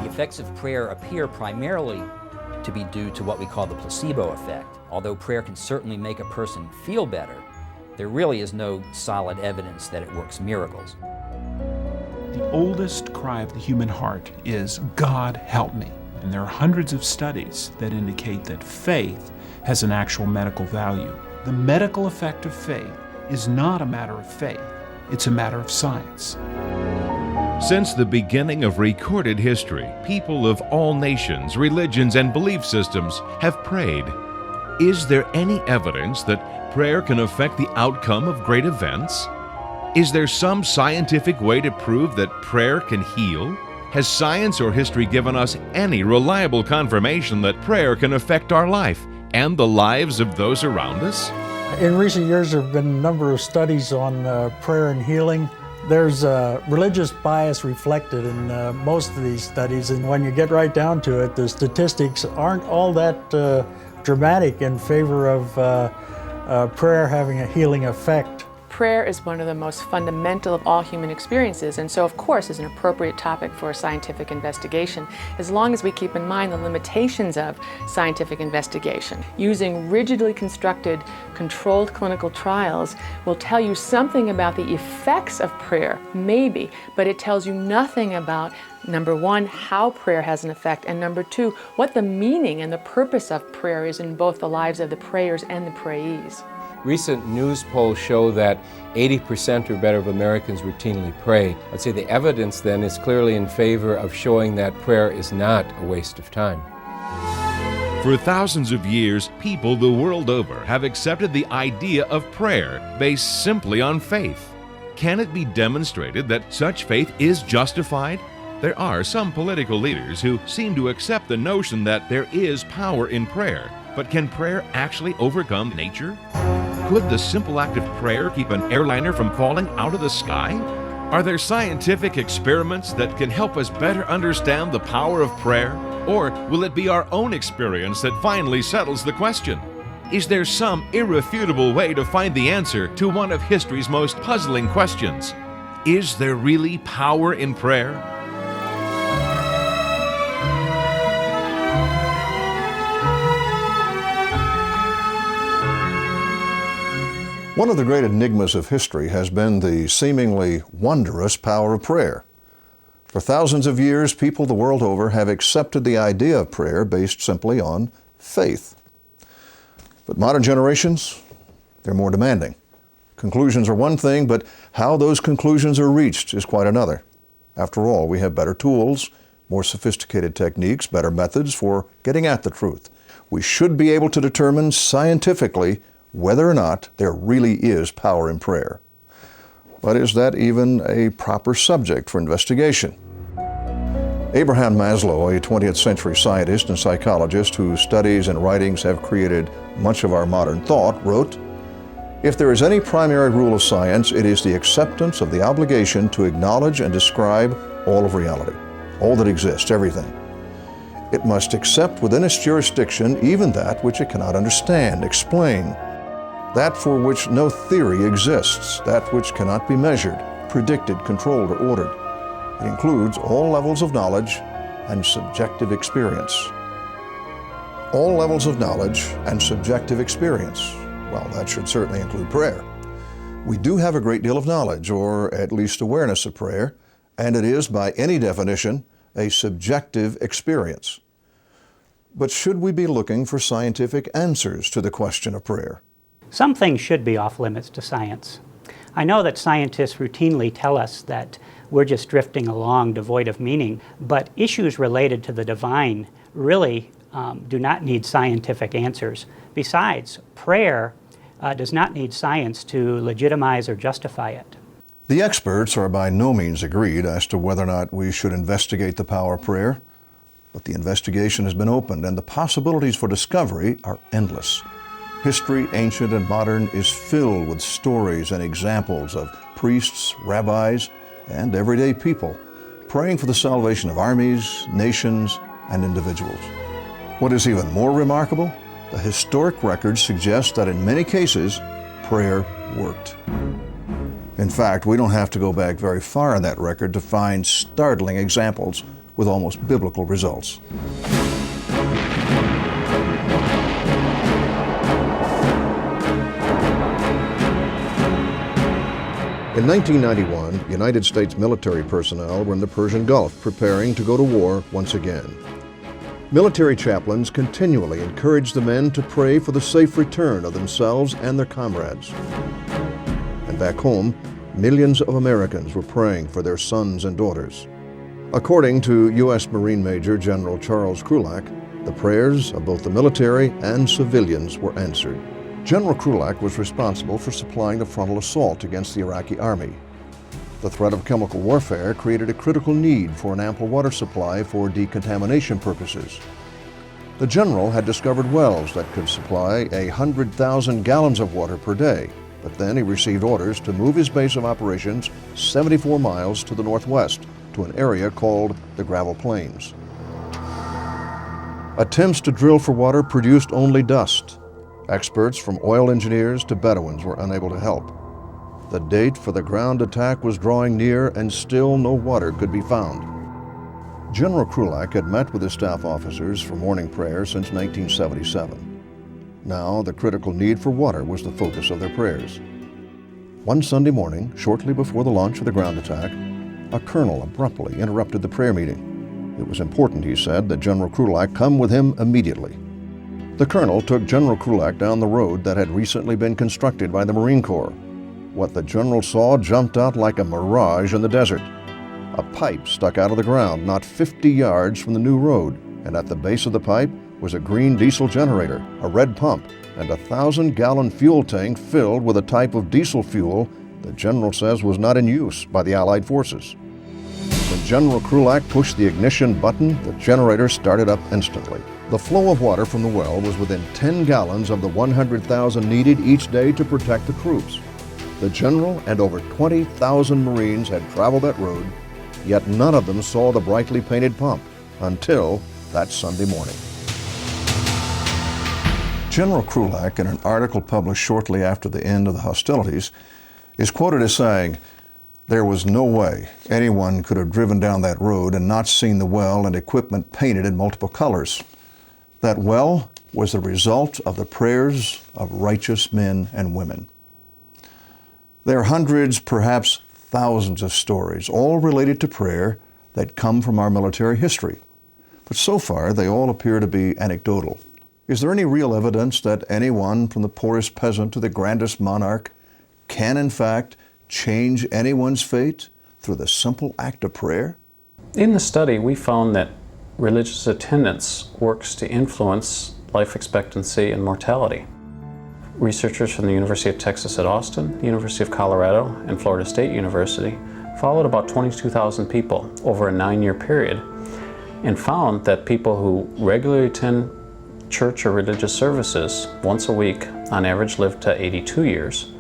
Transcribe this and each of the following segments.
The effects of prayer appear primarily to be due to what we call the placebo effect. Although prayer can certainly make a person feel better, there really is no solid evidence that it works miracles. The oldest cry of the human heart is, "God, help me." And there are hundreds of studies that indicate that faith has an actual medical value. The medical effect of faith is not a matter of faith, it's a matter of science. Since the beginning of recorded history, people of all nations, religions, and belief systems have prayed. Is there any evidence that prayer can affect the outcome of great events? Is there some scientific way to prove that prayer can heal? Has science or history given us any reliable confirmation that prayer can affect our life and the lives of those around us? In recent years, there have been a number of studies on prayer and healing. There's religious bias reflected in most of these studies, and when you get right down to it, the statistics aren't all that dramatic in favor of prayer having a healing effect. Prayer is one of the most fundamental of all human experiences, and so of course is an appropriate topic for scientific investigation, as long as we keep in mind the limitations of scientific investigation. Using rigidly constructed, controlled clinical trials will tell you something about the effects of prayer, maybe, but it tells you nothing about, number one, how prayer has an effect, and number two, what the meaning and the purpose of prayer is in both the lives of the prayers and the prayees. Recent news polls show that 80% or better of Americans routinely pray. I'd say the evidence then is clearly in favor of showing that prayer is not a waste of time. For thousands of years, people the world over have accepted the idea of prayer based simply on faith. Can it be demonstrated that such faith is justified? There are some political leaders who seem to accept the notion that there is power in prayer, but can prayer actually overcome nature? Could the simple act of prayer keep an airliner from falling out of the sky? Are there scientific experiments that can help us better understand the power of prayer? Or will it be our own experience that finally settles the question? Is there some irrefutable way to find the answer to one of history's most puzzling questions? Is there really power in prayer? One of the great enigmas of history has been the seemingly wondrous power of prayer. For thousands of years, people the world over have accepted the idea of prayer based simply on faith. But modern generations, they're more demanding. Conclusions are one thing, but how those conclusions are reached is quite another. After all, we have better tools, more sophisticated techniques, better methods for getting at the truth. We should be able to determine scientifically whether or not there really is power in prayer. But is that even a proper subject for investigation? Abraham Maslow, a 20th century scientist and psychologist whose studies and writings have created much of our modern thought, wrote, "If there is any primary rule of science, it is the acceptance of the obligation to acknowledge and describe all of reality, all that exists, everything. It must accept within its jurisdiction even that which it cannot understand, explain, that for which no theory exists, that which cannot be measured, predicted, controlled, or ordered. It includes all levels of knowledge and subjective experience." All levels of knowledge and subjective experience. Well, that should certainly include prayer. We do have a great deal of knowledge, or at least awareness of prayer, and it is, by any definition, a subjective experience. But should we be looking for scientific answers to the question of prayer? Some things should be off limits to science. I know that scientists routinely tell us that we're just drifting along devoid of meaning, but issues related to the divine really do not need scientific answers. Besides, prayer does not need science to legitimize or justify it. The experts are by no means agreed as to whether or not we should investigate the power of prayer, but the investigation has been opened and the possibilities for discovery are endless. History, ancient and modern, is filled with stories and examples of priests, rabbis, and everyday people praying for the salvation of armies, nations, and individuals. What is even more remarkable, the historic records suggest that in many cases, prayer worked. In fact, we don't have to go back very far in that record to find startling examples with almost biblical results. In 1991, United States military personnel were in the Persian Gulf preparing to go to war once again. Military chaplains continually encouraged the men to pray for the safe return of themselves and their comrades. And back home, millions of Americans were praying for their sons and daughters. According to U.S. Marine Major General Charles Krulak, the prayers of both the military and civilians were answered. General Krulak was responsible for supplying the frontal assault against the Iraqi army. The threat of chemical warfare created a critical need for an ample water supply for decontamination purposes. The general had discovered wells that could supply 100,000 gallons of water per day, but then he received orders to move his base of operations 74 miles to the northwest to an area called the Gravel Plains. Attempts to drill for water produced only dust. Experts from oil engineers to Bedouins were unable to help. The date for the ground attack was drawing near and still no water could be found. General Krulak had met with his staff officers for morning prayer since 1977. Now the critical need for water was the focus of their prayers. One Sunday morning, shortly before the launch of the ground attack, a colonel abruptly interrupted the prayer meeting. It was important, he said, that General Krulak come with him immediately. The colonel took General Krulak down the road that had recently been constructed by the Marine Corps. What the general saw jumped out like a mirage in the desert. A pipe stuck out of the ground not 50 yards from the new road, and at the base of the pipe was a green diesel generator, a red pump, and a 1,000-gallon fuel tank filled with a type of diesel fuel the general says was not in use by the Allied forces. When General Krulak pushed the ignition button, the generator started up instantly. The flow of water from the well was within 10 gallons of the 100,000 needed each day to protect the troops. The general and over 20,000 Marines had traveled that road, yet none of them saw the brightly painted pump until that Sunday morning. General Krulak, in an article published shortly after the end of the hostilities, is quoted as saying, "There was no way anyone could have driven down that road and not seen the well and equipment painted in multiple colors. That well was the result of the prayers of righteous men and women." There are hundreds, perhaps thousands of stories, all related to prayer, that come from our military history. But so far, they all appear to be anecdotal. Is there any real evidence that anyone, from the poorest peasant to the grandest monarch, can in fact change anyone's fate through the simple act of prayer? In the study, we found that religious attendance works to influence life expectancy and mortality. Researchers from the University of Texas at Austin, the University of Colorado, and Florida State University followed about 22,000 people over a 9-year period and found that people who regularly attend church or religious services once a week on average live to 82 years.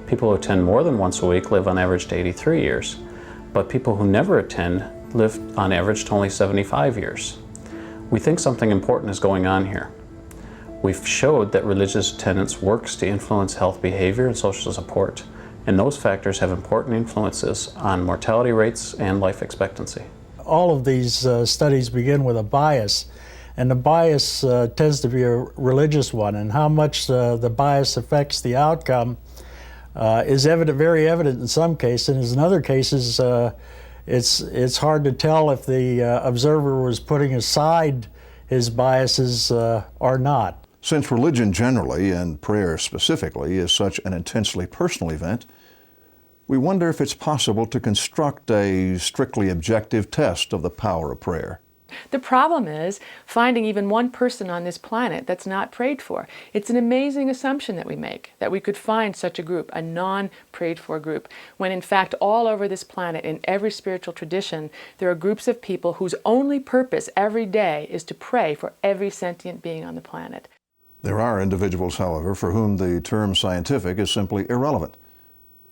People who attend more than once a week live on average to 83 years. But people who never attend live on average to only 75 years. We think something important is going on here. We've showed that religious attendance works to influence health behavior and social support, and those factors have important influences on mortality rates and life expectancy. All of these studies begin with a bias, and the bias tends to be a religious one, and how much the bias affects the outcome is very evident in some cases, and in other cases it's hard to tell if the observer was putting aside his biases or not. Since religion generally, and prayer specifically, is such an intensely personal event, we wonder if it's possible to construct a strictly objective test of the power of prayer. The problem is finding even one person on this planet that's not prayed for. It's an amazing assumption that we make, that we could find such a group, a non-prayed for group, when in fact all over this planet, in every spiritual tradition, there are groups of people whose only purpose every day is to pray for every sentient being on the planet. There are individuals, however, for whom the term scientific is simply irrelevant.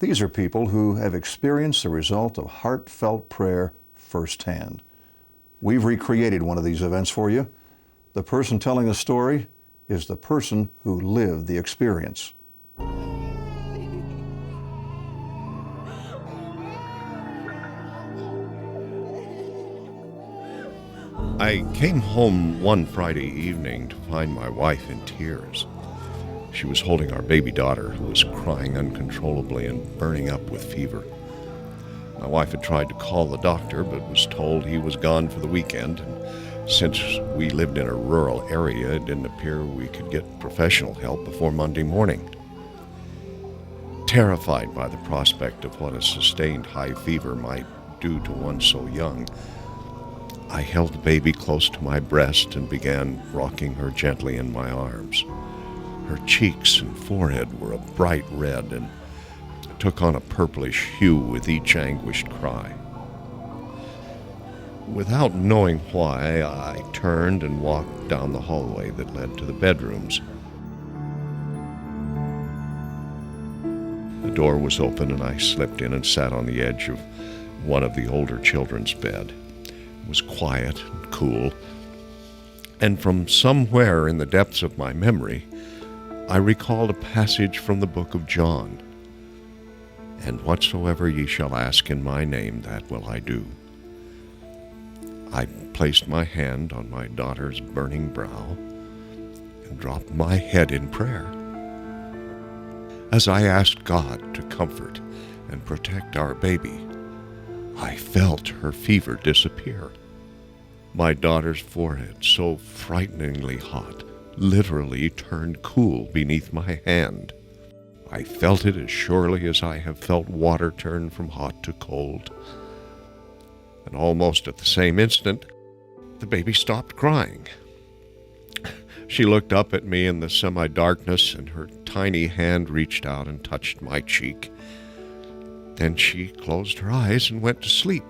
These are people who have experienced the result of heartfelt prayer firsthand. We've recreated one of these events for you. The person telling the story is the person who lived the experience. I came home one Friday evening to find my wife in tears. She was holding our baby daughter, who was crying uncontrollably and burning up with fever. My wife had tried to call the doctor, but was told he was gone for the weekend, and since we lived in a rural area, it didn't appear we could get professional help before Monday morning. Terrified by the prospect of what a sustained high fever might do to one so young, I held the baby close to my breast and began rocking her gently in my arms. Her cheeks and forehead were a bright red and took on a purplish hue with each anguished cry. Without knowing why, I turned and walked down the hallway that led to the bedrooms. The door was open and I slipped in and sat on the edge of one of the older children's bed. It was quiet and cool, and from somewhere in the depths of my memory, I recalled a passage from the book of John. And whatsoever ye shall ask in my name, that will I do. I placed my hand on my daughter's burning brow and dropped my head in prayer. As I asked God to comfort and protect our baby, I felt her fever disappear. My daughter's forehead, so frighteningly hot, literally turned cool beneath my hand. I felt it as surely as I have felt water turn from hot to cold. And almost at the same instant, the baby stopped crying. She looked up at me in the semi-darkness, and her tiny hand reached out and touched my cheek. Then she closed her eyes and went to sleep.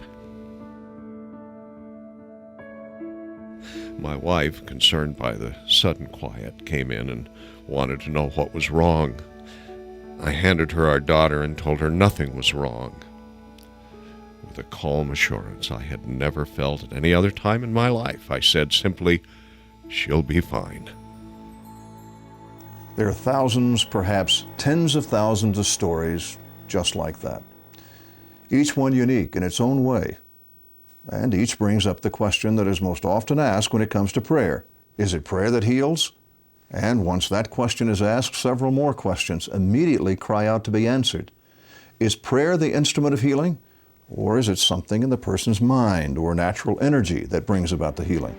My wife, concerned by the sudden quiet, came in and wanted to know what was wrong. I handed her our daughter and told her nothing was wrong. With a calm assurance I had never felt at any other time in my life, I said simply, "She'll be fine." There are thousands, perhaps tens of thousands of stories just like that. Each one unique in its own way. And each brings up the question that is most often asked when it comes to prayer. Is it prayer that heals? And once that question is asked, several more questions immediately cry out to be answered. Is prayer the instrument of healing? Or is it something in the person's mind or natural energy that brings about the healing?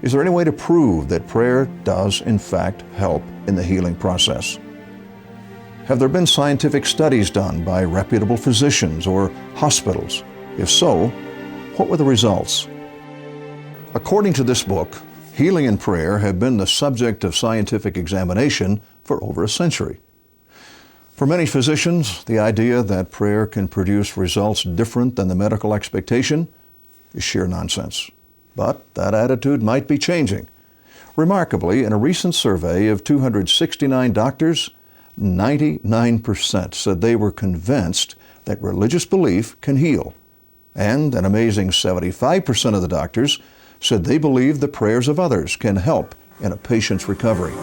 Is there any way to prove that prayer does, in fact, help in the healing process? Have there been scientific studies done by reputable physicians or hospitals? If so, what were the results? According to this book, healing and prayer have been the subject of scientific examination for over a century. For many physicians, the idea that prayer can produce results different than the medical expectation is sheer nonsense. But that attitude might be changing. Remarkably, in a recent survey of 269 doctors, 99% said they were convinced that religious belief can heal. And an amazing 75% of the doctors said they believe the prayers of others can help in a patient's recovery.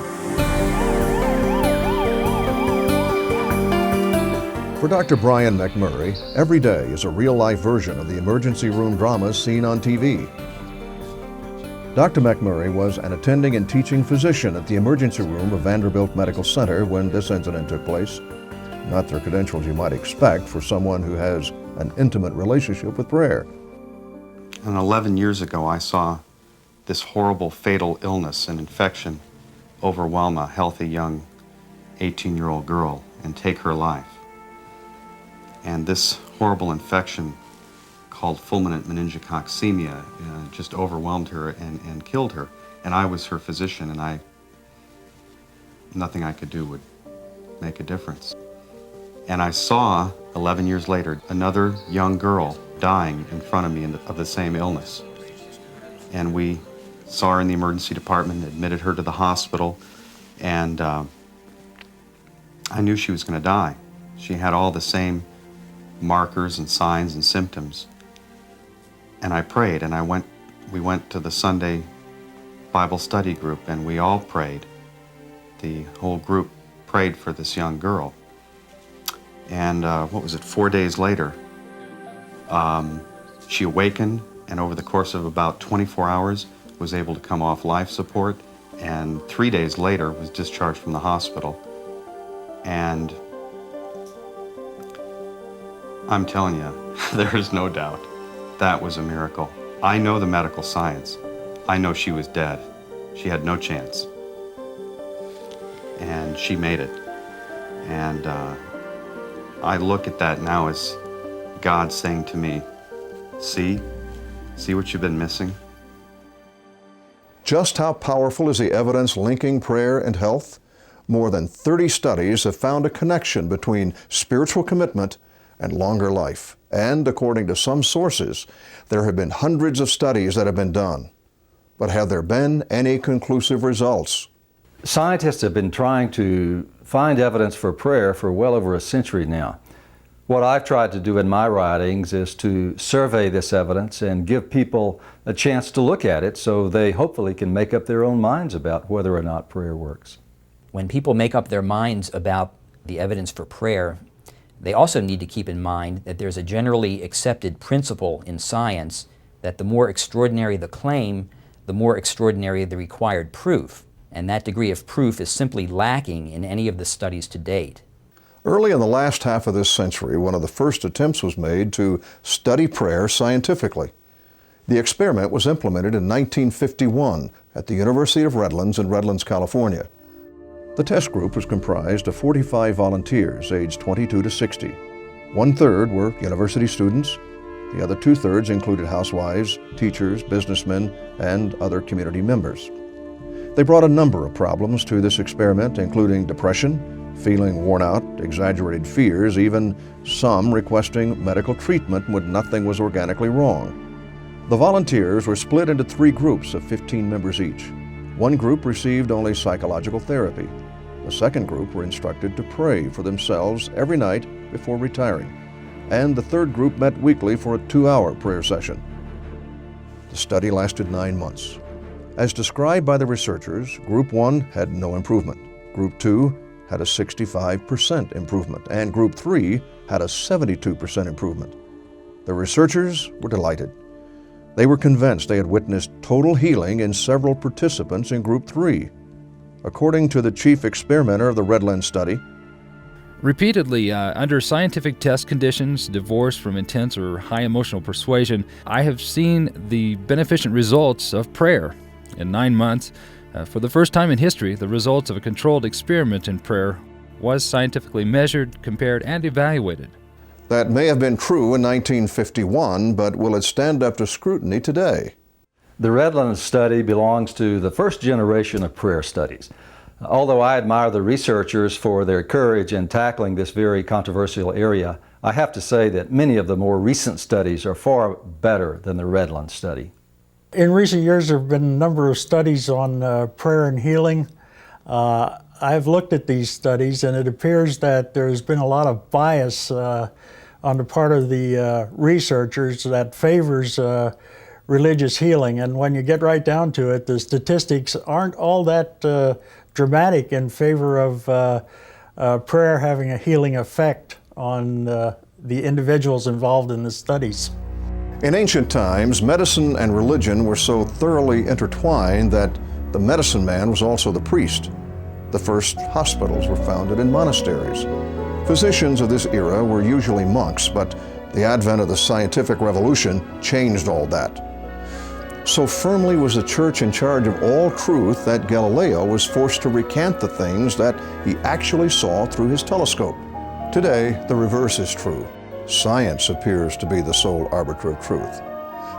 For Dr. Brian McMurray, every day is a real-life version of the emergency room dramas seen on TV. Dr. McMurray was an attending and teaching physician at the emergency room of Vanderbilt Medical Center when this incident took place. Not the credentials you might expect for someone who has an intimate relationship with prayer. And 11 years ago, I saw this horrible fatal illness and infection overwhelm a healthy young 18-year-old girl and take her life. And this horrible infection called fulminant meningococcemia just overwhelmed her and killed her. And I was her physician, and nothing I could do would make a difference. And I saw, 11 years later, another young girl dying in front of me of the same illness. And we saw her in the emergency department, admitted her to the hospital, and I knew she was going to die. She had all the same markers and signs and symptoms. And I prayed, and we went to the Sunday Bible study group, and we all prayed. The whole group prayed for this young girl. And 4 days later, she awakened and over the course of about 24 hours was able to come off life support, and 3 days later was discharged from the hospital. And I'm telling you, there is no doubt that was a miracle. I know the medical science. I know she was dead. She had no chance. And she made it. And I look at that now as God saying to me, see what you've been missing? Just how powerful is the evidence linking prayer and health? More than 30 studies have found a connection between spiritual commitment and longer life. And according to some sources, there have been hundreds of studies that have been done. But have there been any conclusive results? Scientists have been trying to find evidence for prayer for well over a century now. What I've tried to do in my writings is to survey this evidence and give people a chance to look at it so they hopefully can make up their own minds about whether or not prayer works. When people make up their minds about the evidence for prayer, they also need to keep in mind that there's a generally accepted principle in science that the more extraordinary the claim, the more extraordinary the required proof. And that degree of proof is simply lacking in any of the studies to date. Early in the last half of this century, one of the first attempts was made to study prayer scientifically. The experiment was implemented in 1951 at the University of Redlands in Redlands, California. The test group was comprised of 45 volunteers aged 22 to 60. 1/3 were university students. The other 2/3 included housewives, teachers, businessmen, and other community members. They brought a number of problems to this experiment, including depression, feeling worn out, exaggerated fears, even some requesting medical treatment when nothing was organically wrong. The volunteers were split into 3 groups of 15 members each. One group received only psychological therapy. The second group were instructed to pray for themselves every night before retiring. And the third group met weekly for a 2-hour prayer session. The study lasted 9 months. As described by the researchers, Group 1 had no improvement. Group 2 had a 65% improvement, and Group 3 had a 72% improvement. The researchers were delighted. They were convinced they had witnessed total healing in several participants in Group 3. According to the chief experimenter of the Redlands study, repeatedly, under scientific test conditions, divorce from intense or high emotional persuasion, I have seen the beneficent results of prayer. In 9 months, for the first time in history, the results of a controlled experiment in prayer was scientifically measured, compared, and evaluated. that may have been true in 1951, but will it stand up to scrutiny today? The Redlands study belongs to the first generation of prayer studies. Although I admire the researchers for their courage in tackling this very controversial area, I have to say that many of the more recent studies are far better than the Redlands study. In recent years, there have been a number of studies on prayer and healing. I've looked at these studies, and it appears that there's been a lot of bias on the part of the researchers that favors religious healing. And when you get right down to it, the statistics aren't all that dramatic in favor of prayer having a healing effect on the individuals involved in the studies. In ancient times, medicine and religion were so thoroughly intertwined that the medicine man was also the priest. The first hospitals were founded in monasteries. Physicians of this era were usually monks, but the advent of the scientific revolution changed all that. So firmly was the church in charge of all truth that Galileo was forced to recant the things that he actually saw through his telescope. Today, the reverse is true. Science appears to be the sole arbiter of truth.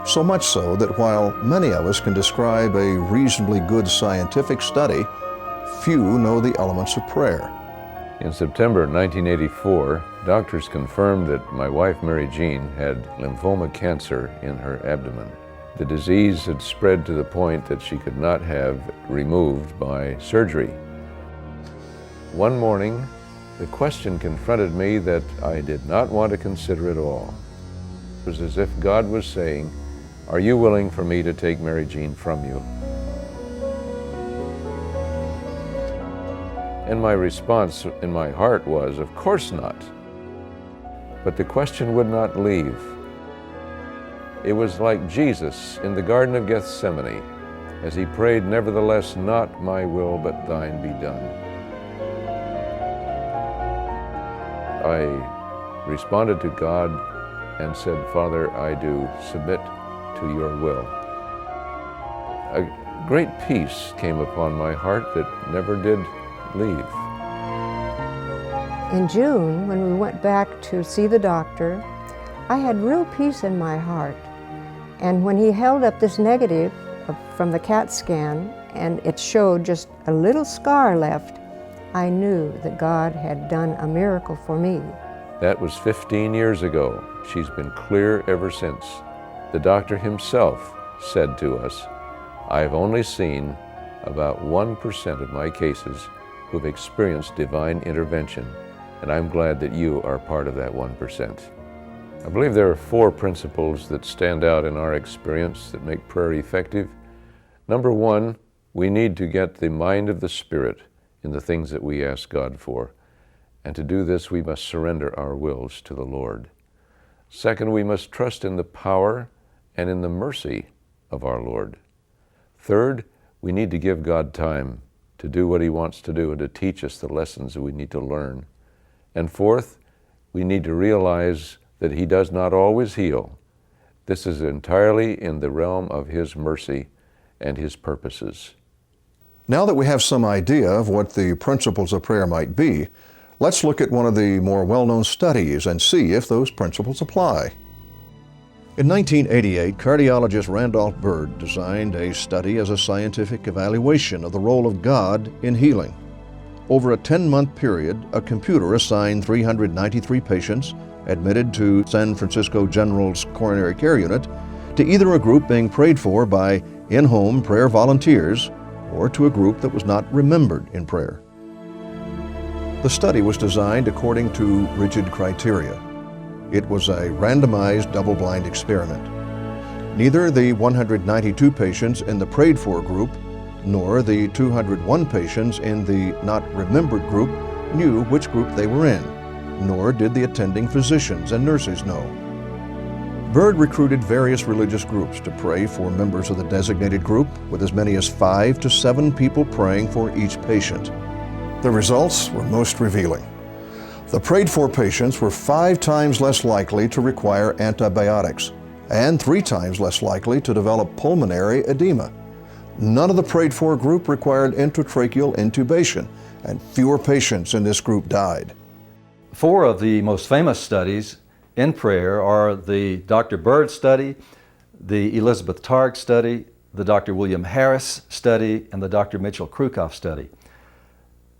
So much so that while many of us can describe a reasonably good scientific study, few know the elements of prayer. In September 1984, doctors confirmed that my wife, Mary Jean, had lymphoma cancer in her abdomen. The disease had spread to the point that she could not have removed by surgery. One morning, the question confronted me that I did not want to consider at all. It was as if God was saying, "Are you willing for me to take Mary Jean from you?" And my response in my heart was, "Of course not." But the question would not leave. It was like Jesus in the Garden of Gethsemane as he prayed, "Nevertheless, not my will, but thine be done." I responded to God and said, "Father, I do submit to your will." A great peace came upon my heart that never did leave. In June, when we went back to see the doctor, I had real peace in my heart. And when he held up this negative from the CAT scan and it showed just a little scar left, I knew that God had done a miracle for me. That was 15 years ago. She's been clear ever since. The doctor himself said to us, "I've only seen about 1% of my cases who've experienced divine intervention, and I'm glad that you are part of that 1%. I believe there are 4 principles that stand out in our experience that make prayer effective. Number 1, we need to get the mind of the Spirit in the things that we ask God for. And to do this, we must surrender our wills to the Lord. Second, we must trust in the power and in the mercy of our Lord. Third, we need to give God time to do what He wants to do and to teach us the lessons that we need to learn. And fourth, we need to realize that He does not always heal. This is entirely in the realm of His mercy and His purposes. Now that we have some idea of what the principles of prayer might be, let's look at one of the more well-known studies and see if those principles apply. In 1988, cardiologist Randolph Bird designed a study as a scientific evaluation of the role of God in healing. Over a 10-month period, a computer assigned 393 patients admitted to San Francisco General's coronary care unit to either a group being prayed for by in-home prayer volunteers or to a group that was not remembered in prayer. The study was designed according to rigid criteria. It was a randomized double-blind experiment. Neither the 192 patients in the prayed for group nor the 201 patients in the not remembered group knew which group they were in, nor did the attending physicians and nurses know. Bird recruited various religious groups to pray for members of the designated group, with as many as 5 to 7 people praying for each patient. The results were most revealing. The prayed for patients were 5 times less likely to require antibiotics and 3 times less likely to develop pulmonary edema. None of the prayed for group required intratracheal intubation, and fewer patients in this group died. 4 of the most famous studies in prayer are the Dr. Bird study, the Elizabeth Targ study, the Dr. William Harris study, and the Dr. Mitchell Krukoff study.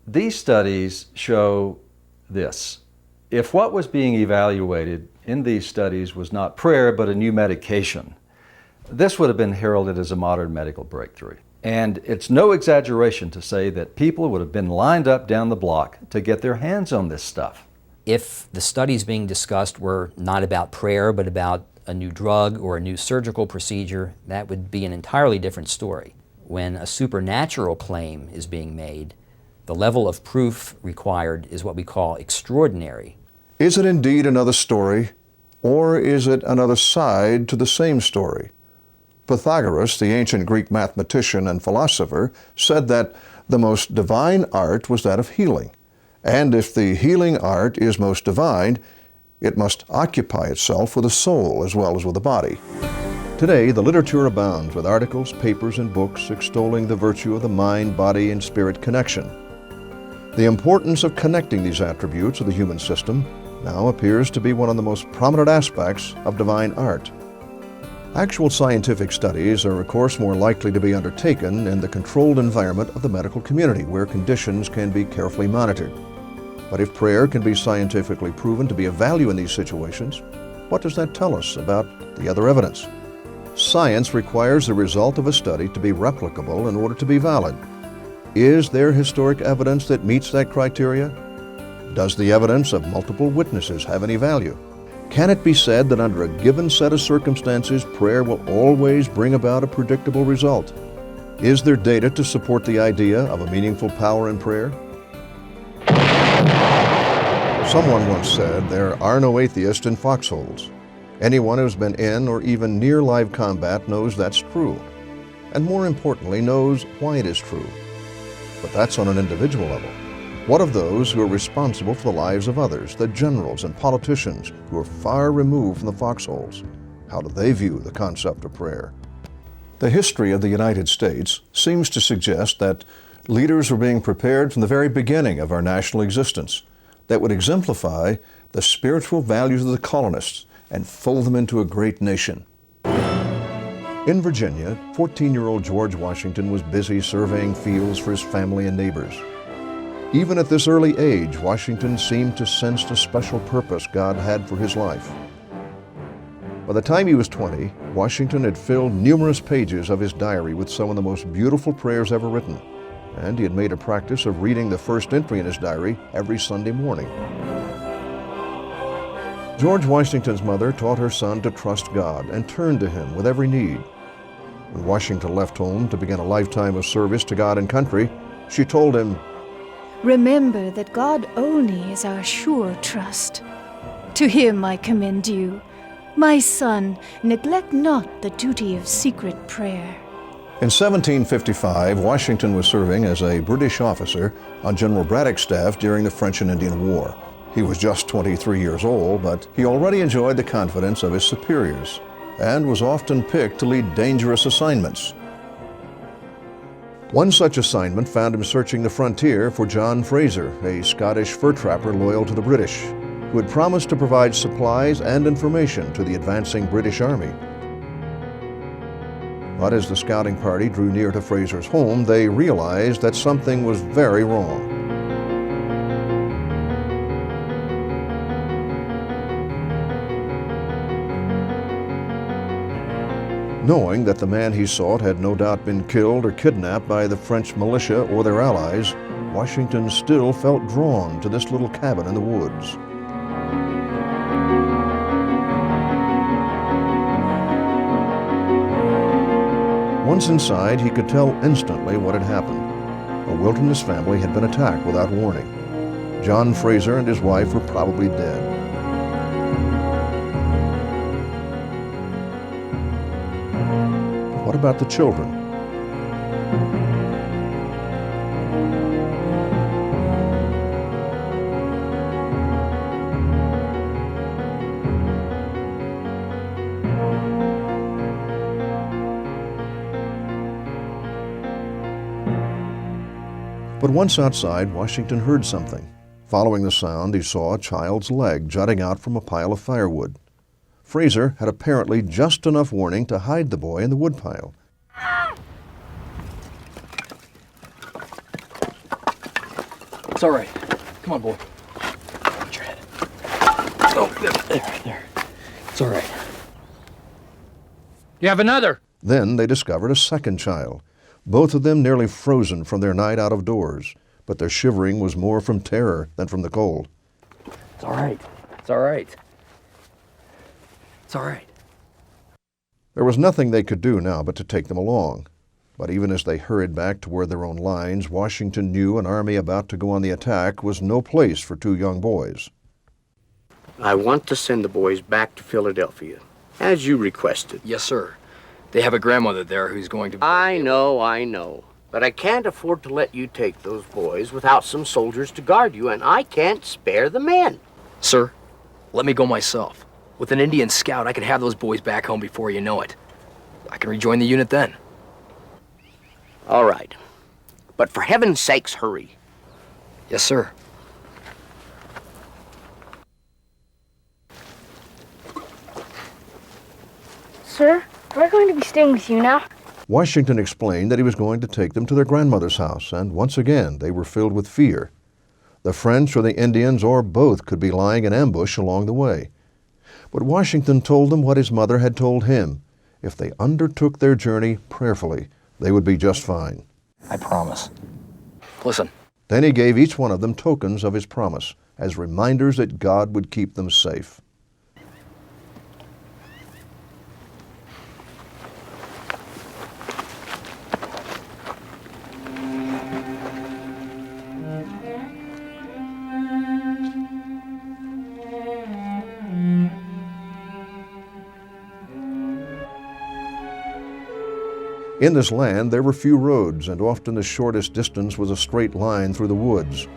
These studies show this. If what was being evaluated in these studies was not prayer but a new medication, this would have been heralded as a modern medical breakthrough. And it's no exaggeration to say that people would have been lined up down the block to get their hands on this stuff. If the studies being discussed were not about prayer but about a new drug or a new surgical procedure, that would be an entirely different story. When a supernatural claim is being made, the level of proof required is what we call extraordinary. Is it indeed another story, or is it another side to the same story? Pythagoras, the ancient Greek mathematician and philosopher, said that the most divine art was that of healing. And if the healing art is most divine, it must occupy itself with the soul as well as with the body. Today, the literature abounds with articles, papers, and books extolling the virtue of the mind, body, and spirit connection. The importance of connecting these attributes of the human system now appears to be one of the most prominent aspects of divine art. Actual scientific studies are, of course, more likely to be undertaken in the controlled environment of the medical community, where conditions can be carefully monitored. But if prayer can be scientifically proven to be of value in these situations, what does that tell us about the other evidence? Science requires the result of a study to be replicable in order to be valid. Is there historic evidence that meets that criteria? Does the evidence of multiple witnesses have any value? Can it be said that under a given set of circumstances, prayer will always bring about a predictable result? Is there data to support the idea of a meaningful power in prayer? Someone once said, there are no atheists in foxholes. Anyone who's been in or even near live combat knows that's true, and more importantly, knows why it is true. But that's on an individual level. What of those who are responsible for the lives of others, the generals and politicians who are far removed from the foxholes? How do they view the concept of prayer? The history of the United States seems to suggest that leaders were being prepared from the very beginning of our national existence that would exemplify the spiritual values of the colonists and fold them into a great nation. In Virginia, 14-year-old George Washington was busy surveying fields for his family and neighbors. Even at this early age, Washington seemed to sense the special purpose God had for his life. By the time he was 20, Washington had filled numerous pages of his diary with some of the most beautiful prayers ever written, and he had made a practice of reading the first entry in his diary every Sunday morning. George Washington's mother taught her son to trust God and turn to Him with every need. When Washington left home to begin a lifetime of service to God and country, she told him, "Remember that God only is our sure trust. To Him I commend you. My son, neglect not the duty of secret prayer." In 1755, Washington was serving as a British officer on General Braddock's staff during the French and Indian War. He was just 23 years old, but he already enjoyed the confidence of his superiors and was often picked to lead dangerous assignments. One such assignment found him searching the frontier for John Fraser, a Scottish fur trapper loyal to the British, who had promised to provide supplies and information to the advancing British Army. But as the scouting party drew near to Fraser's home, they realized that something was very wrong. Knowing that the man he sought had no doubt been killed or kidnapped by the French militia or their allies, Washington still felt drawn to this little cabin in the woods. Once inside, he could tell instantly what had happened. A wilderness family had been attacked without warning. John Fraser and his wife were probably dead. What about the children? But once outside, Washington heard something. Following the sound, he saw a child's leg jutting out from a pile of firewood. Fraser had apparently just enough warning to hide the boy in the woodpile. It's all right. Come on, boy. Put your head. Oh, there. It's all right. You have another. Then they discovered a second child, both of them nearly frozen from their night out of doors, but their shivering was more from terror than from the cold. It's all right. It's all right. It's all right. There was nothing they could do now but to take them along. But even as they hurried back toward their own lines, Washington knew an army about to go on the attack was no place for two young boys. I want to send the boys back to Philadelphia, as you requested. Yes, sir. They have a grandmother there who's going to... I know. But I can't afford to let you take those boys without some soldiers to guard you, and I can't spare the men. Sir, let me go myself. With an Indian scout, I can have those boys back home before you know it. I can rejoin the unit then. All right. But for heaven's sakes, hurry. Yes, sir. Sir, we're going to be staying with you now. Washington explained that he was going to take them to their grandmother's house, and once again they were filled with fear. The French or the Indians or both could be lying in ambush along the way. But Washington told them what his mother had told him. If they undertook their journey prayerfully, they would be just fine. I promise. Listen. Then he gave each one of them tokens of his promise, as reminders that God would keep them safe. In this land, there were few roads, and often the shortest distance was a straight line through the woods.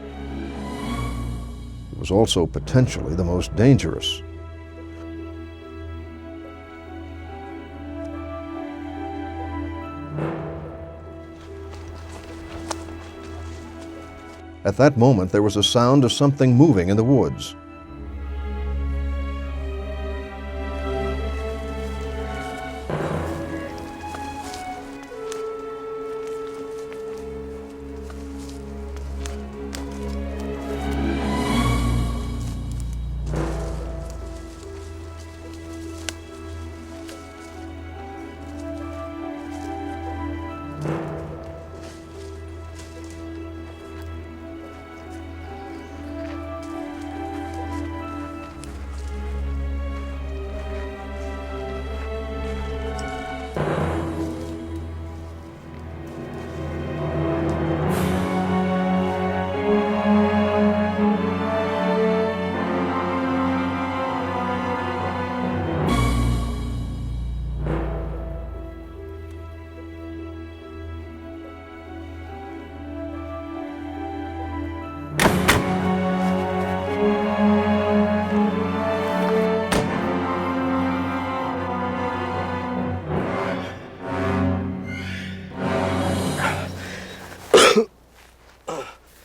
It was also potentially the most dangerous. At that moment, there was a sound of something moving in the woods.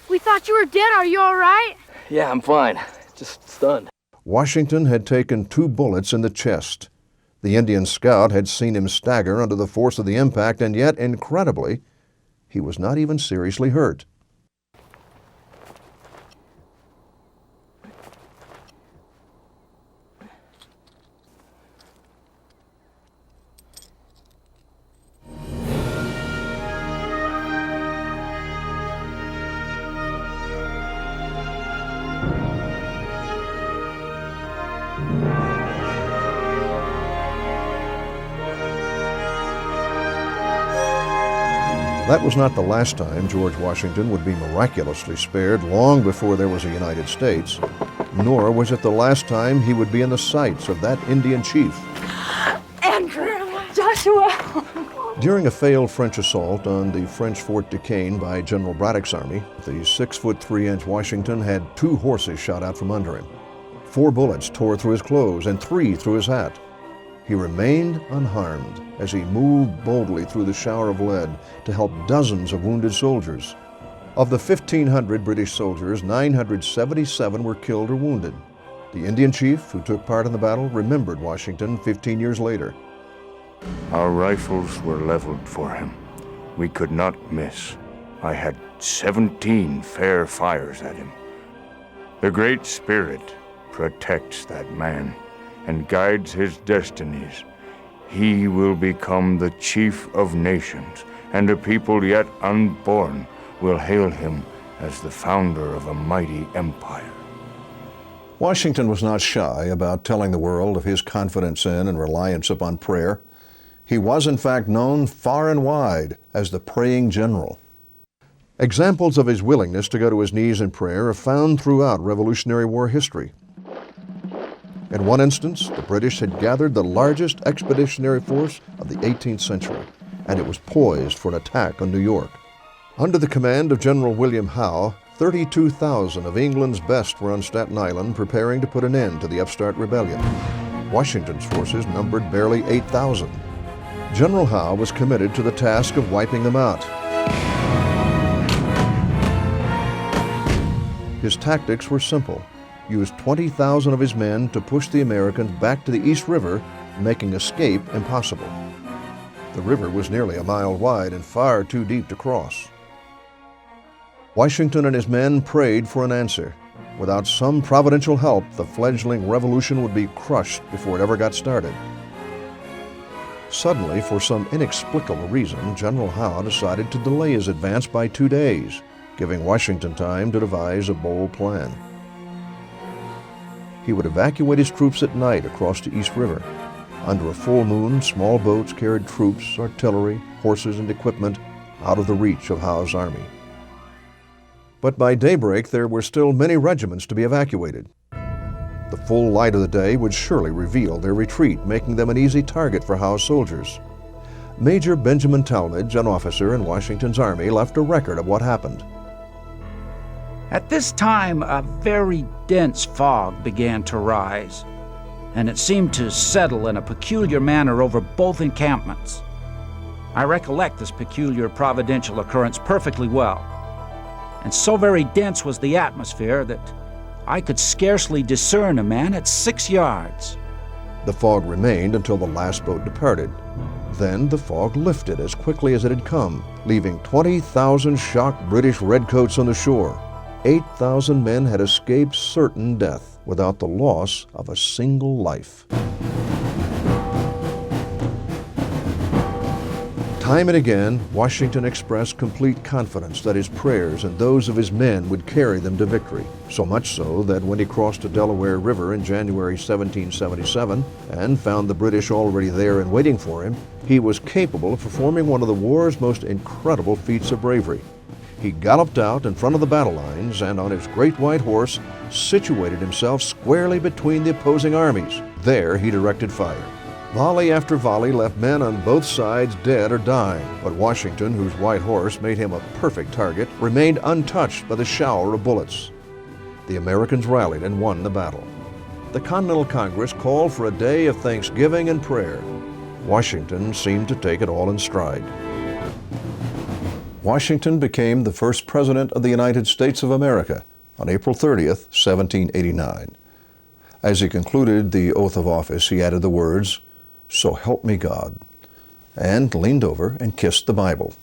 We thought you were dead. Are you all right? Yeah, I'm fine. Just stunned. Washington had taken 2 bullets in the chest. The Indian scout had seen him stagger under the force of the impact, and yet, incredibly, he was not even seriously hurt. That was not the last time George Washington would be miraculously spared long before there was a United States, nor was it the last time he would be in the sights of that Indian chief. Andrew! Joshua! During a failed French assault on the French Fort Duquesne by General Braddock's army, the 6'3" Washington had 2 horses shot out from under him. 4 bullets tore through his clothes and 3 through his hat. He remained unharmed as he moved boldly through the shower of lead to help dozens of wounded soldiers. Of the 1,500 British soldiers, 977 were killed or wounded. The Indian chief who took part in the battle remembered Washington 15 years later. Our rifles were leveled for him. We could not miss. I had 17 fair fires at him. The Great Spirit protects that man and guides his destinies. He will become the chief of nations, and a people yet unborn will hail him as the founder of a mighty empire. Washington was not shy about telling the world of his confidence in and reliance upon prayer. He was, in fact, known far and wide as the praying general. Examples of his willingness to go to his knees in prayer are found throughout Revolutionary War history. In one instance, the British had gathered the largest expeditionary force of the 18th century, and it was poised for an attack on New York. Under the command of General William Howe, 32,000 of England's best were on Staten Island preparing to put an end to the upstart rebellion. Washington's forces numbered barely 8,000. General Howe was committed to the task of wiping them out. His tactics were simple. Used 20,000 of his men to push the Americans back to the East River, making escape impossible. The river was nearly a mile wide and far too deep to cross. Washington and his men prayed for an answer. Without some providential help, the fledgling revolution would be crushed before it ever got started. Suddenly, for some inexplicable reason, General Howe decided to delay his advance by 2 days, giving Washington time to devise a bold plan. He would evacuate his troops at night across the East River. Under a full moon, small boats carried troops, artillery, horses, and equipment out of the reach of Howe's army. But by daybreak, there were still many regiments to be evacuated. The full light of the day would surely reveal their retreat, making them an easy target for Howe's soldiers. Major Benjamin Talmadge, an officer in Washington's army, left a record of what happened. At this time, a very dense fog began to rise, and it seemed to settle in a peculiar manner over both encampments. I recollect this peculiar providential occurrence perfectly well, and so very dense was the atmosphere that I could scarcely discern a man at 6 yards. The fog remained until the last boat departed. Then the fog lifted as quickly as it had come, leaving 20,000 shocked British redcoats on the shore. 8,000 men had escaped certain death without the loss of a single life. Time and again, Washington expressed complete confidence that his prayers and those of his men would carry them to victory. So much so that when he crossed the Delaware River in January 1777 and found the British already there and waiting for him, he was capable of performing one of the war's most incredible feats of bravery. He galloped out in front of the battle lines and on his great white horse situated himself squarely between the opposing armies. There he directed fire. Volley after volley left men on both sides dead or dying, but Washington, whose white horse made him a perfect target, remained untouched by the shower of bullets. The Americans rallied and won the battle. The Continental Congress called for a day of thanksgiving and prayer. Washington seemed to take it all in stride. Washington became the first President of the United States of America on April 30th, 1789. As he concluded the oath of office, he added the words, "So help me God," and leaned over and kissed the Bible.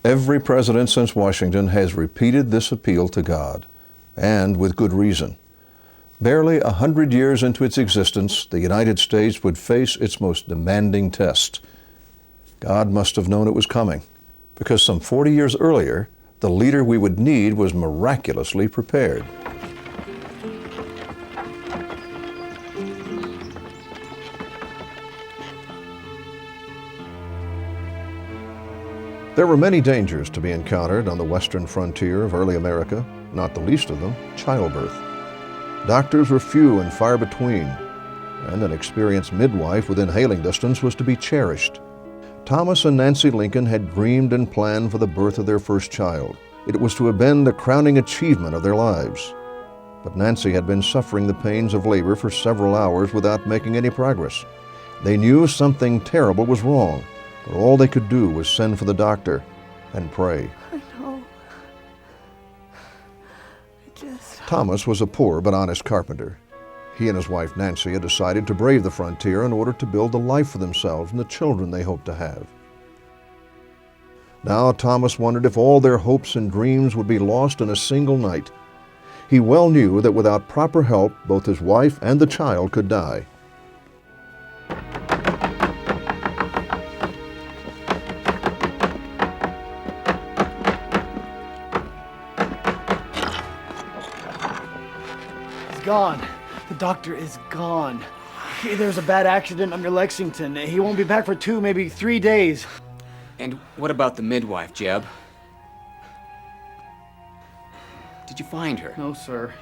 Every president since Washington has repeated this appeal to God, and with good reason. Barely 100 years into its existence, the United States would face its most demanding test. God must have known it was coming, because some 40 years earlier, the leader we would need was miraculously prepared. There were many dangers to be encountered on the western frontier of early America, not the least of them, childbirth. Doctors were few and far between, and an experienced midwife within hailing distance was to be cherished. Thomas and Nancy Lincoln had dreamed and planned for the birth of their first child. It was to have been the crowning achievement of their lives. But Nancy had been suffering the pains of labor for several hours without making any progress. They knew something terrible was wrong, but all they could do was send for the doctor and pray. I know. Thomas was a poor but honest carpenter. He and his wife Nancy had decided to brave the frontier in order to build a life for themselves and the children they hoped to have. Now Thomas wondered if all their hopes and dreams would be lost in a single night. He well knew that without proper help, both his wife and the child could die. Gone. The doctor is gone. There's a bad accident under Lexington. He won't be back for 2, maybe 3 days. And what about the midwife, Jeb? Did you find her? No, sir.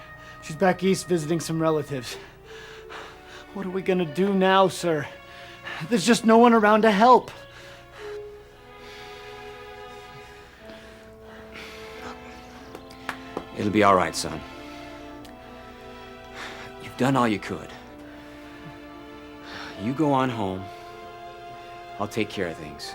She's back east visiting some relatives. What are we gonna do now, sir? There's just no one around to help. It'll be all right, son. Done all you could. You go on home. I'll take care of things.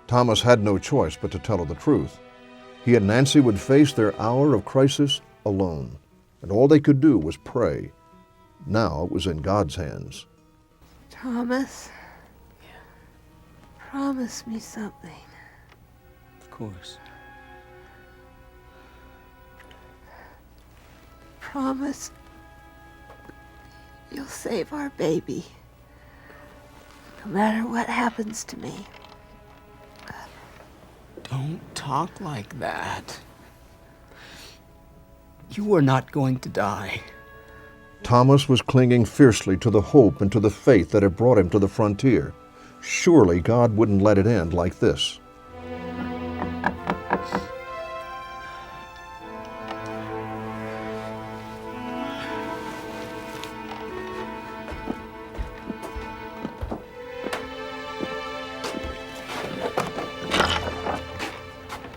Thomas had no choice but to tell her the truth. He and Nancy would face their hour of crisis alone, and all they could do was pray. Now it was in God's hands. Thomas, promise me something. Of course. Promise you'll save our baby, no matter what happens to me. Don't talk like that. You are not going to die. Thomas was clinging fiercely to the hope and to the faith that had brought him to the frontier. Surely God wouldn't let it end like this.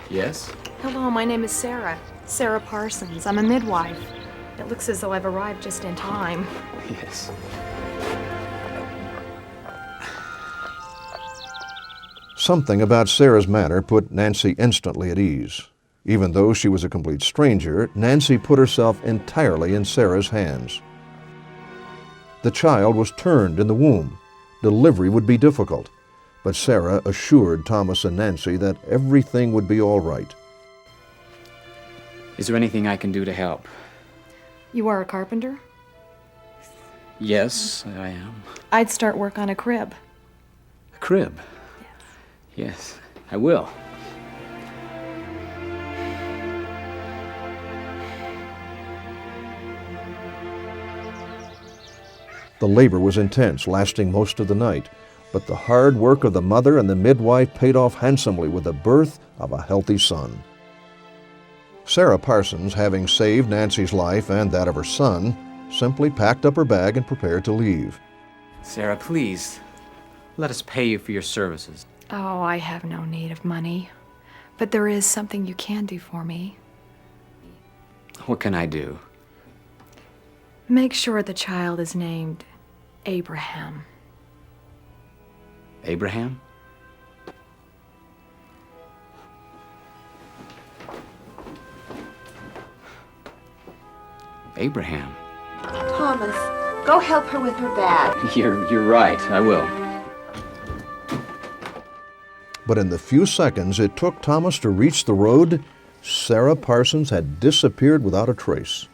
Yes? Hello, my name is Sarah. Sarah Parsons. I'm a midwife. It looks as though I've arrived just in time. Yes. Something about Sarah's manner put Nancy instantly at ease. Even though she was a complete stranger, Nancy put herself entirely in Sarah's hands. The child was turned in the womb. Delivery would be difficult, but Sarah assured Thomas and Nancy that everything would be all right. Is there anything I can do to help? You are a carpenter? Yes, I am. I'd start work on a crib. A crib? Yes, I will. The labor was intense, lasting most of the night, but the hard work of the mother and the midwife paid off handsomely with the birth of a healthy son. Sarah Parsons, having saved Nancy's life and that of her son, simply packed up her bag and prepared to leave. Sarah, please, let us pay you for your services. Oh, I have no need of money. But there is something you can do for me. What can I do? Make sure the child is named Abraham. Abraham? Abraham? Thomas, go help her with her bag. You're right, I will. But in the few seconds it took Thomas to reach the road, Sarah Parsons had disappeared without a trace.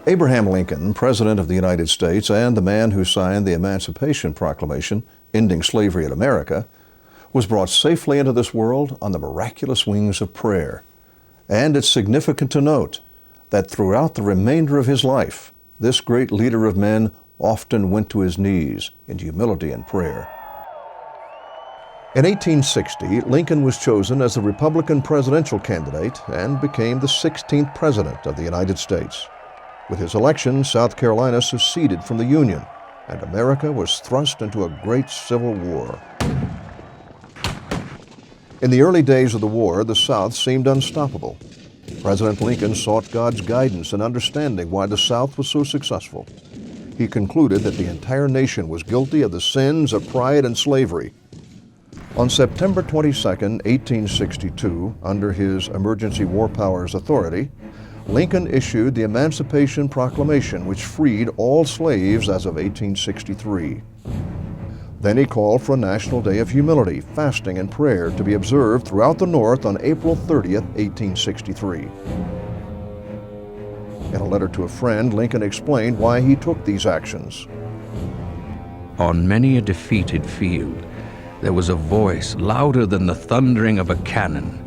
Abraham Lincoln, President of the United States and the man who signed the Emancipation Proclamation, ending slavery in America, was brought safely into this world on the miraculous wings of prayer. And it's significant to note that throughout the remainder of his life, this great leader of men often went to his knees in humility and prayer. In 1860, Lincoln was chosen as the Republican presidential candidate and became the 16th President of the United States. With his election, South Carolina seceded from the Union, and America was thrust into a great civil war. In the early days of the war, the South seemed unstoppable. President Lincoln sought God's guidance in understanding why the South was so successful. He concluded that the entire nation was guilty of the sins of pride and slavery. On September 22, 1862, under his emergency war powers authority, Lincoln issued the Emancipation Proclamation, which freed all slaves as of 1863. Then he called for a National Day of Humility, fasting, and prayer to be observed throughout the North on April 30, 1863. In a letter to a friend, Lincoln explained why he took these actions. On many a defeated field, there was a voice louder than the thundering of a cannon.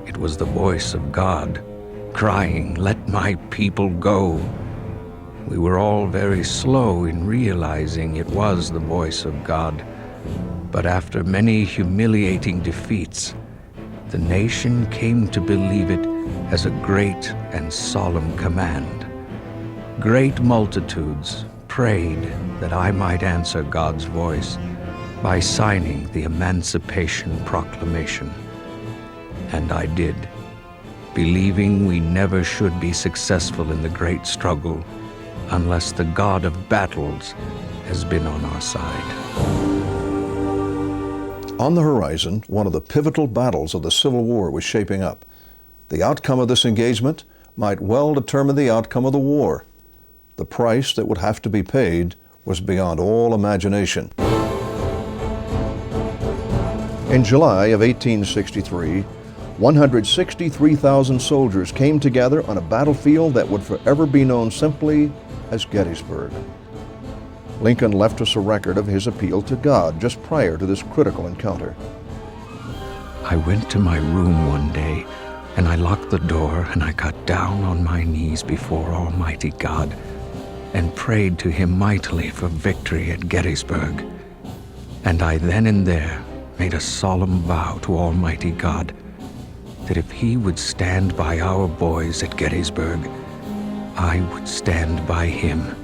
It was the voice of God, crying, "Let my people go." We were all very slow in realizing it was the voice of God, but after many humiliating defeats, the nation came to believe it as a great and solemn command. Great multitudes prayed that I might answer God's voice by signing the Emancipation Proclamation. And I did, believing we never should be successful in the great struggle unless the God of battles has been on our side. On the horizon, one of the pivotal battles of the Civil War was shaping up. The outcome of this engagement might well determine the outcome of the war. The price that would have to be paid was beyond all imagination. In July of 1863, 163,000 soldiers came together on a battlefield that would forever be known simply as Gettysburg. Lincoln left us a record of his appeal to God just prior to this critical encounter. I went to my room one day, And I locked the door and I got down on my knees before Almighty God and prayed to Him mightily for victory at Gettysburg. And I then and there made a solemn vow to Almighty God that if He would stand by our boys at Gettysburg, I would stand by him.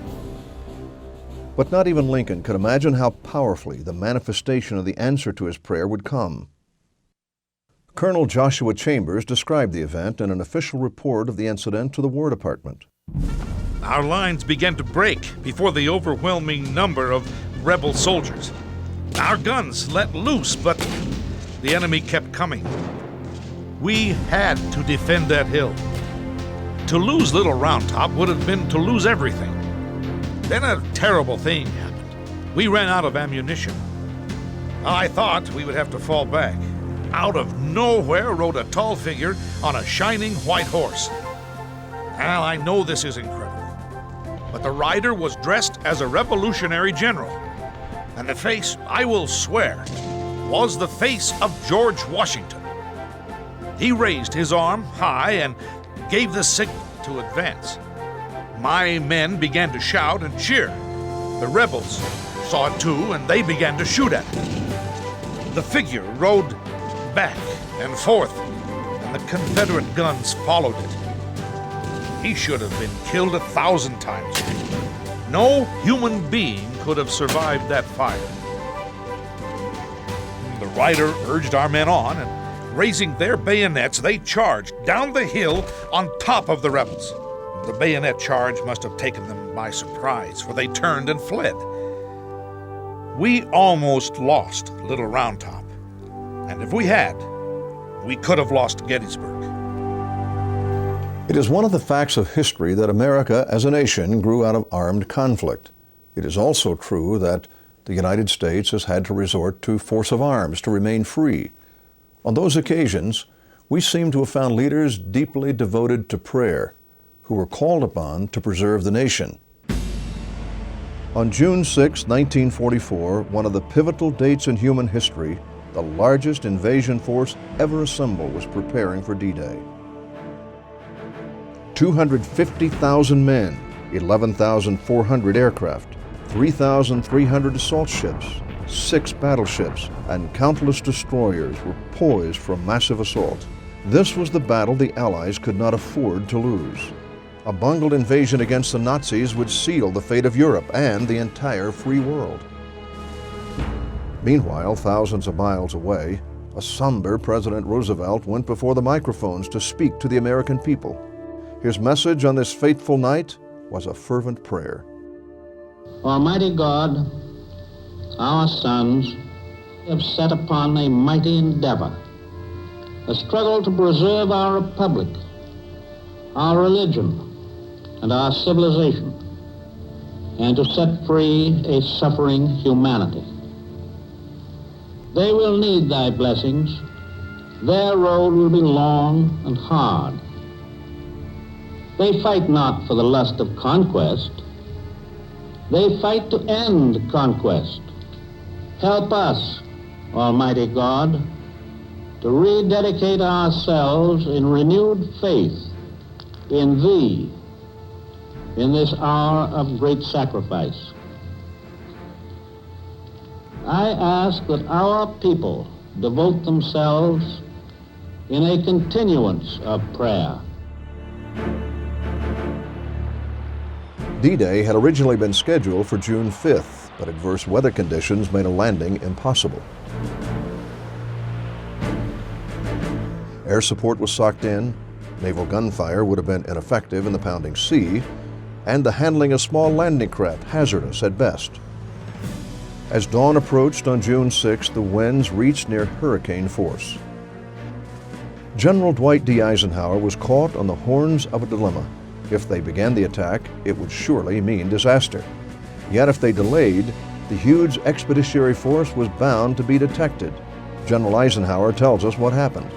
But not even Lincoln could imagine how powerfully the manifestation of the answer to his prayer would come. Colonel Joshua Chambers described the event in an official report of the incident to the War Department. Our lines began to break before the overwhelming number of rebel soldiers. Our guns let loose, but the enemy kept coming. We had to defend that hill. To lose Little Round Top would have been to lose everything. Then a terrible thing happened. We ran out of ammunition. I thought we would have to fall back. Out of nowhere rode a tall figure on a shining white horse. Well, I know this is incredible, but the rider was dressed as a Revolutionary general. And the face, I will swear, was the face of George Washington. He raised his arm high and gave the signal to advance. My men began to shout and cheer. The rebels saw it too, and they began to shoot at it. The figure rode back and forth, and the Confederate guns followed it. He should have been killed 1,000 times. No human being could have survived that fire. The rider urged our men on, and raising their bayonets, they charged down the hill on top of the rebels. The bayonet charge must have taken them by surprise, for they turned and fled. We almost lost Little Round Top, and if we had, we could have lost Gettysburg. It is one of the facts of history that America as a nation grew out of armed conflict. It is also true that the United States has had to resort to force of arms to remain free. On those occasions, we seem to have found leaders deeply devoted to prayer, who were called upon to preserve the nation. On June 6, 1944, one of the pivotal dates in human history, the largest invasion force ever assembled was preparing for D-Day. 250,000 men, 11,400 aircraft, 3,300 assault ships, 6 battleships, and countless destroyers were poised for a massive assault. This was the battle the Allies could not afford to lose. A bungled invasion against the Nazis would seal the fate of Europe and the entire free world. Meanwhile, thousands of miles away, a somber President Roosevelt went before the microphones to speak to the American people. His message on this fateful night was a fervent prayer. Almighty God, our sons have set upon a mighty endeavor, a struggle to preserve our republic, our religion, and our civilization, and to set free a suffering humanity. They will need thy blessings. Their road will be long and hard. They fight not for the lust of conquest. They fight to end conquest. Help us, Almighty God, to rededicate ourselves in renewed faith in Thee in this hour of great sacrifice. I ask that our people devote themselves in a continuance of prayer. D-Day had originally been scheduled for June 5th, but adverse weather conditions made a landing impossible. Air support was socked in, naval gunfire would have been ineffective in the pounding sea, and the handling of small landing craft hazardous at best. As dawn approached on June 6th, the winds reached near hurricane force. General Dwight D. Eisenhower was caught on the horns of a dilemma. If they began the attack, it would surely mean disaster. Yet if they delayed, the huge expeditionary force was bound to be detected. General Eisenhower tells us what happened.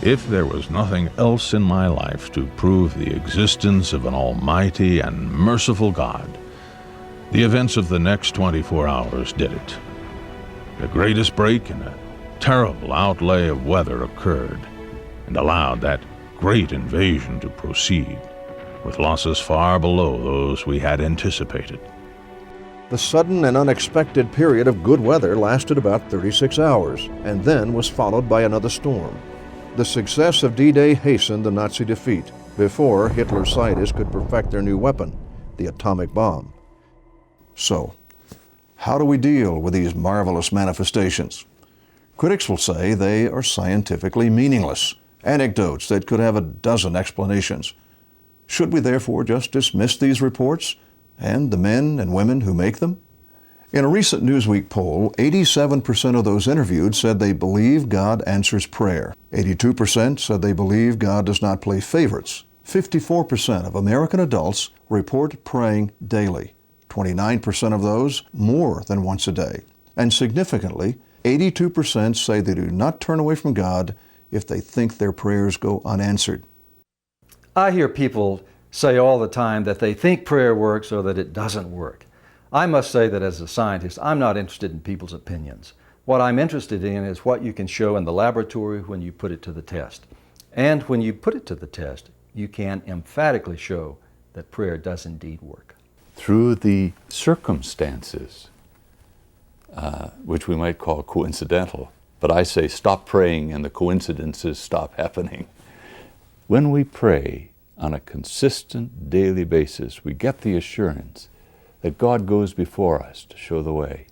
If there was nothing else in my life to prove the existence of an almighty and merciful God, the events of the next 24 hours did it. The greatest break in a terrible outlay of weather occurred and allowed that great invasion to proceed, with losses far below those we had anticipated. The sudden and unexpected period of good weather lasted about 36 hours, and then was followed by another storm. The success of D-Day hastened the Nazi defeat before Hitler's scientists could perfect their new weapon, the atomic bomb. So, how do we deal with these marvelous manifestations? Critics will say they are scientifically meaningless, anecdotes that could have a dozen explanations. Should we therefore just dismiss these reports and the men and women who make them? In a recent Newsweek poll, 87% of those interviewed said they believe God answers prayer. 82% said they believe God does not play favorites. 54% of American adults report praying daily. 29% of those more than once a day. And significantly, 82% say they do not turn away from God if they think their prayers go unanswered. I hear people say all the time that they think prayer works or that it doesn't work. I must say that as a scientist, I'm not interested in people's opinions. What I'm interested in is what you can show in the laboratory when you put it to the test. And when you put it to the test, you can emphatically show that prayer does indeed work. Through the circumstances, which we might call coincidental, but I say stop praying and the coincidences stop happening. When we pray on a consistent daily basis, we get the assurance that God goes before us to show the way,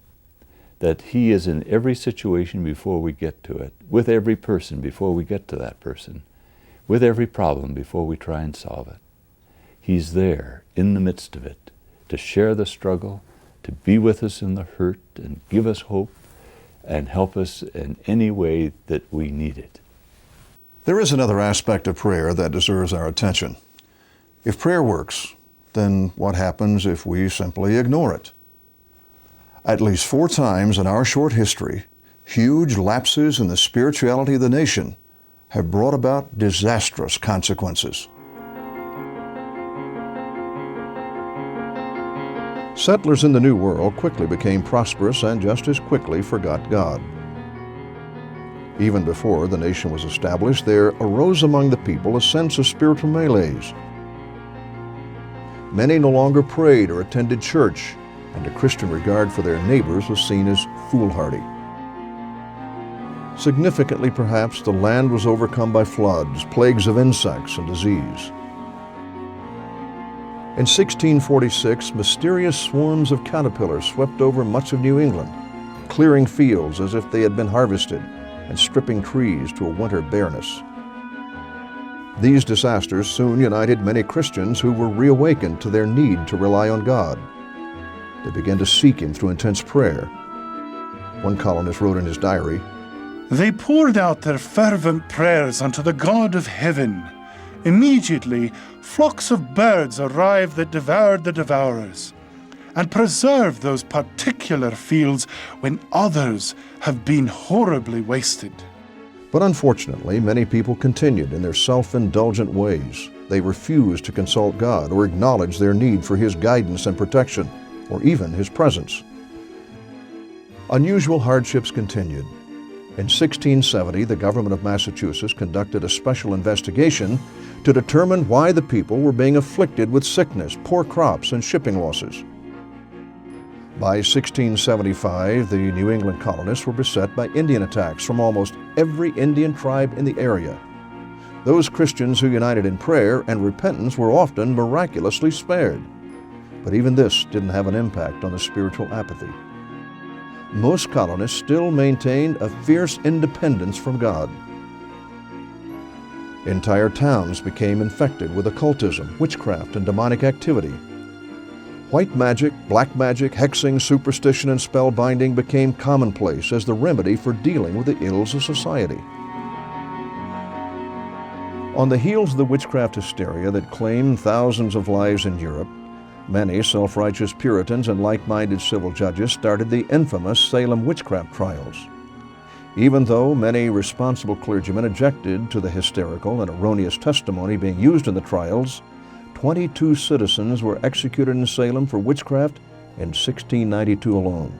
that He is in every situation before we get to it, with every person before we get to that person, with every problem before we try and solve it. He's there in the midst of it to share the struggle, to be with us in the hurt and give us hope and help us in any way that we need it. There is another aspect of prayer that deserves our attention. If prayer works, then what happens if we simply ignore it? At least 4 times in our short history, huge lapses in the spirituality of the nation have brought about disastrous consequences. Settlers in the New World quickly became prosperous and just as quickly forgot God. Even before the nation was established, there arose among the people a sense of spiritual malaise. Many no longer prayed or attended church, and a Christian regard for their neighbors was seen as foolhardy. Significantly, perhaps, the land was overcome by floods, plagues of insects, and disease. In 1646, mysterious swarms of caterpillars swept over much of New England, clearing fields as if they had been harvested and stripping trees to a winter bareness. These disasters soon united many Christians who were reawakened to their need to rely on God. They began to seek Him through intense prayer. One colonist wrote in his diary, "They poured out their fervent prayers unto the God of heaven. Immediately, flocks of birds arrived that devoured the devourers, and preserved those particular fields when others have been horribly wasted." But unfortunately, many people continued in their self-indulgent ways. They refused to consult God or acknowledge their need for His guidance and protection, or even His presence. Unusual hardships continued. In 1670, the government of Massachusetts conducted a special investigation to determine why the people were being afflicted with sickness, poor crops, and shipping losses. By 1675, the New England colonists were beset by Indian attacks from almost every Indian tribe in the area. Those Christians who united in prayer and repentance were often miraculously spared. But even this didn't have an impact on the spiritual apathy. Most colonists still maintained a fierce independence from God. Entire towns became infected with occultism, witchcraft, and demonic activity. White magic, black magic, hexing, superstition, and spellbinding became commonplace as the remedy for dealing with the ills of society. On the heels of the witchcraft hysteria that claimed thousands of lives in Europe, many self-righteous Puritans and like-minded civil judges started the infamous Salem witchcraft trials. Even though many responsible clergymen objected to the hysterical and erroneous testimony being used in the trials, 22 citizens were executed in Salem for witchcraft in 1692 alone.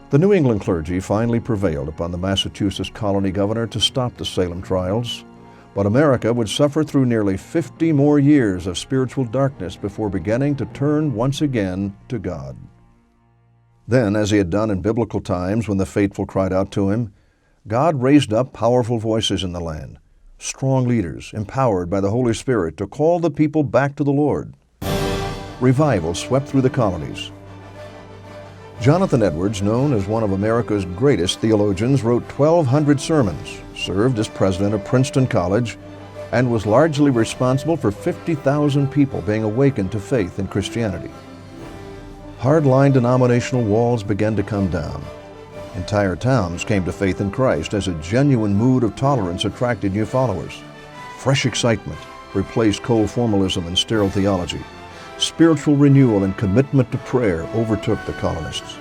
The New England clergy finally prevailed upon the Massachusetts colony governor to stop the Salem trials. But America would suffer through nearly 50 more years of spiritual darkness before beginning to turn once again to God. Then, as he had done in biblical times when the faithful cried out to him, God raised up powerful voices in the land, strong leaders empowered by the Holy Spirit to call the people back to the Lord. Revival swept through the colonies. Jonathan Edwards, known as one of America's greatest theologians, wrote 1,200 sermons, served as president of Princeton College, and was largely responsible for 50,000 people being awakened to faith in Christianity. Hardline denominational walls began to come down. Entire towns came to faith in Christ as a genuine mood of tolerance attracted new followers. Fresh excitement replaced cold formalism and sterile theology. Spiritual renewal and commitment to prayer overtook the colonists.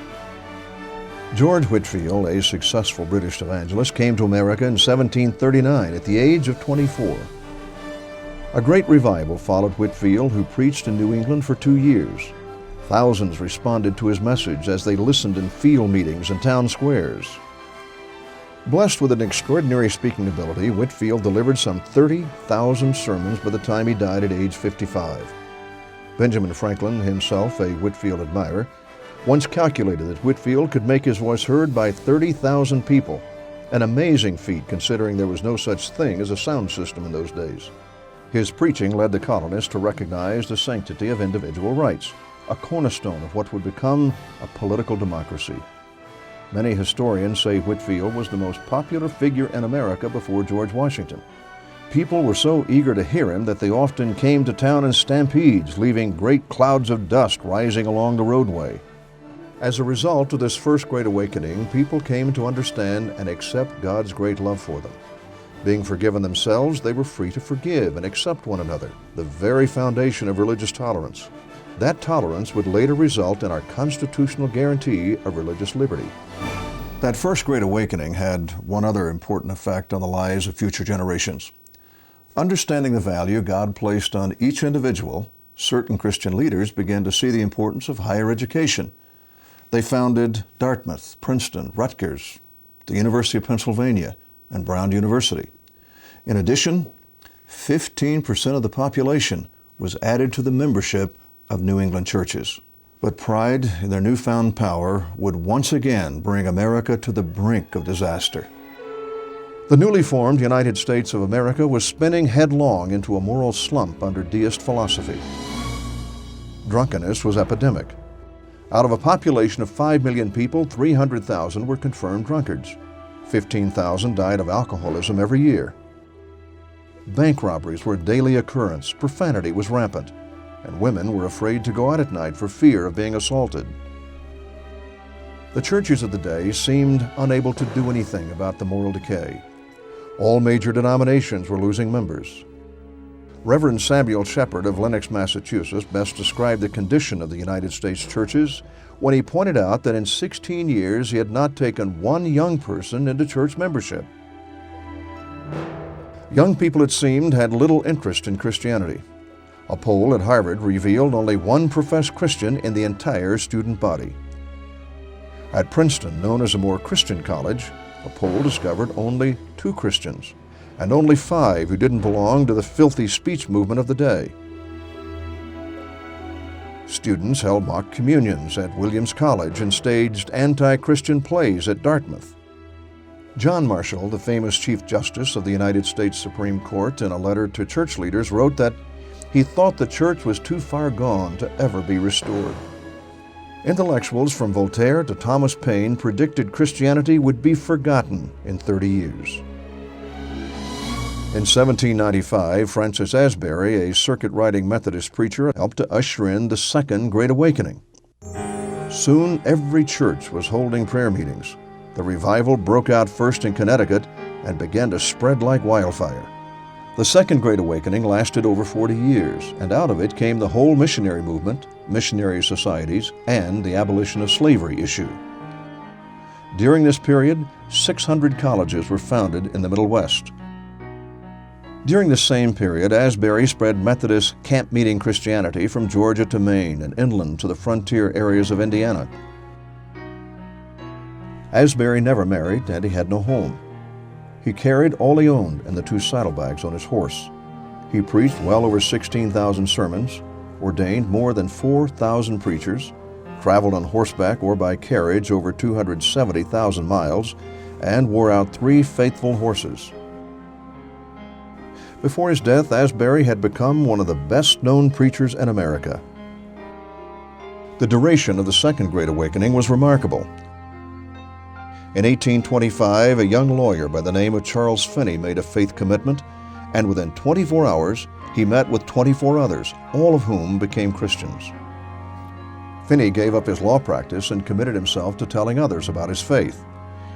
George Whitefield, a successful British evangelist, came to America in 1739 at the age of 24. A great revival followed Whitefield, who preached in New England for 2 years. Thousands responded to his message as they listened in field meetings and town squares. Blessed with an extraordinary speaking ability, Whitefield delivered some 30,000 sermons by the time he died at age 55. Benjamin Franklin, himself a Whitefield admirer, once calculated that Whitefield could make his voice heard by 30,000 people, an amazing feat considering there was no such thing as a sound system in those days. His preaching led the colonists to recognize the sanctity of individual rights, a cornerstone of what would become a political democracy. Many historians say Whitefield was the most popular figure in America before George Washington. People were so eager to hear him that they often came to town in stampedes, leaving great clouds of dust rising along the roadway. As a result of this first Great Awakening, people came to understand and accept God's great love for them. Being forgiven themselves, they were free to forgive and accept one another, the very foundation of religious tolerance. That tolerance would later result in our constitutional guarantee of religious liberty. That first Great Awakening had one other important effect on the lives of future generations. Understanding the value God placed on each individual, certain Christian leaders began to see the importance of higher education. They founded Dartmouth, Princeton, Rutgers, the University of Pennsylvania, and Brown University. In addition, 15% of the population was added to the membership of New England churches. But pride in their newfound power would once again bring America to the brink of disaster. The newly formed United States of America was spinning headlong into a moral slump under deist philosophy. Drunkenness was epidemic. Out of a population of 5 million people, 300,000 were confirmed drunkards. 15,000 died of alcoholism every year. Bank robberies were a daily occurrence, profanity was rampant, and women were afraid to go out at night for fear of being assaulted. The churches of the day seemed unable to do anything about the moral decay. All major denominations were losing members. Reverend Samuel Shepard of Lenox, Massachusetts, best described the condition of the United States churches when he pointed out that in 16 years he had not taken one young person into church membership. Young people, it seemed, had little interest in Christianity. A poll at Harvard revealed only one professed Christian in the entire student body. At Princeton, known as a more Christian college, a poll discovered only 2 Christians, and only 5 who didn't belong to the filthy speech movement of the day. Students held mock communions at Williams College and staged anti-Christian plays at Dartmouth. John Marshall, the famous Chief Justice of the United States Supreme Court, in a letter to church leaders wrote that he thought the church was too far gone to ever be restored. Intellectuals from Voltaire to Thomas Paine predicted Christianity would be forgotten in 30 years. In 1795, Francis Asbury, a circuit-riding Methodist preacher, helped to usher in the Second Great Awakening. Soon every church was holding prayer meetings. The revival broke out first in Connecticut and began to spread like wildfire. The Second Great Awakening lasted over 40 years, and out of it came the whole missionary movement, missionary societies, and the abolition of slavery issue. During this period, 600 colleges were founded in the Middle West. During the same period, Asbury spread Methodist camp-meeting Christianity from Georgia to Maine and inland to the frontier areas of Indiana. Asbury never married, and he had no home. He carried all he owned and the 2 saddlebags on his horse. He preached well over 16,000 sermons, ordained more than 4,000 preachers, traveled on horseback or by carriage over 270,000 miles, and wore out 3 faithful horses. Before his death, Asbury had become one of the best-known preachers in America. The duration of the Second Great Awakening was remarkable. In 1825, a young lawyer by the name of Charles Finney made a faith commitment, and within 24 hours, he met with 24 others, all of whom became Christians. Finney gave up his law practice and committed himself to telling others about his faith.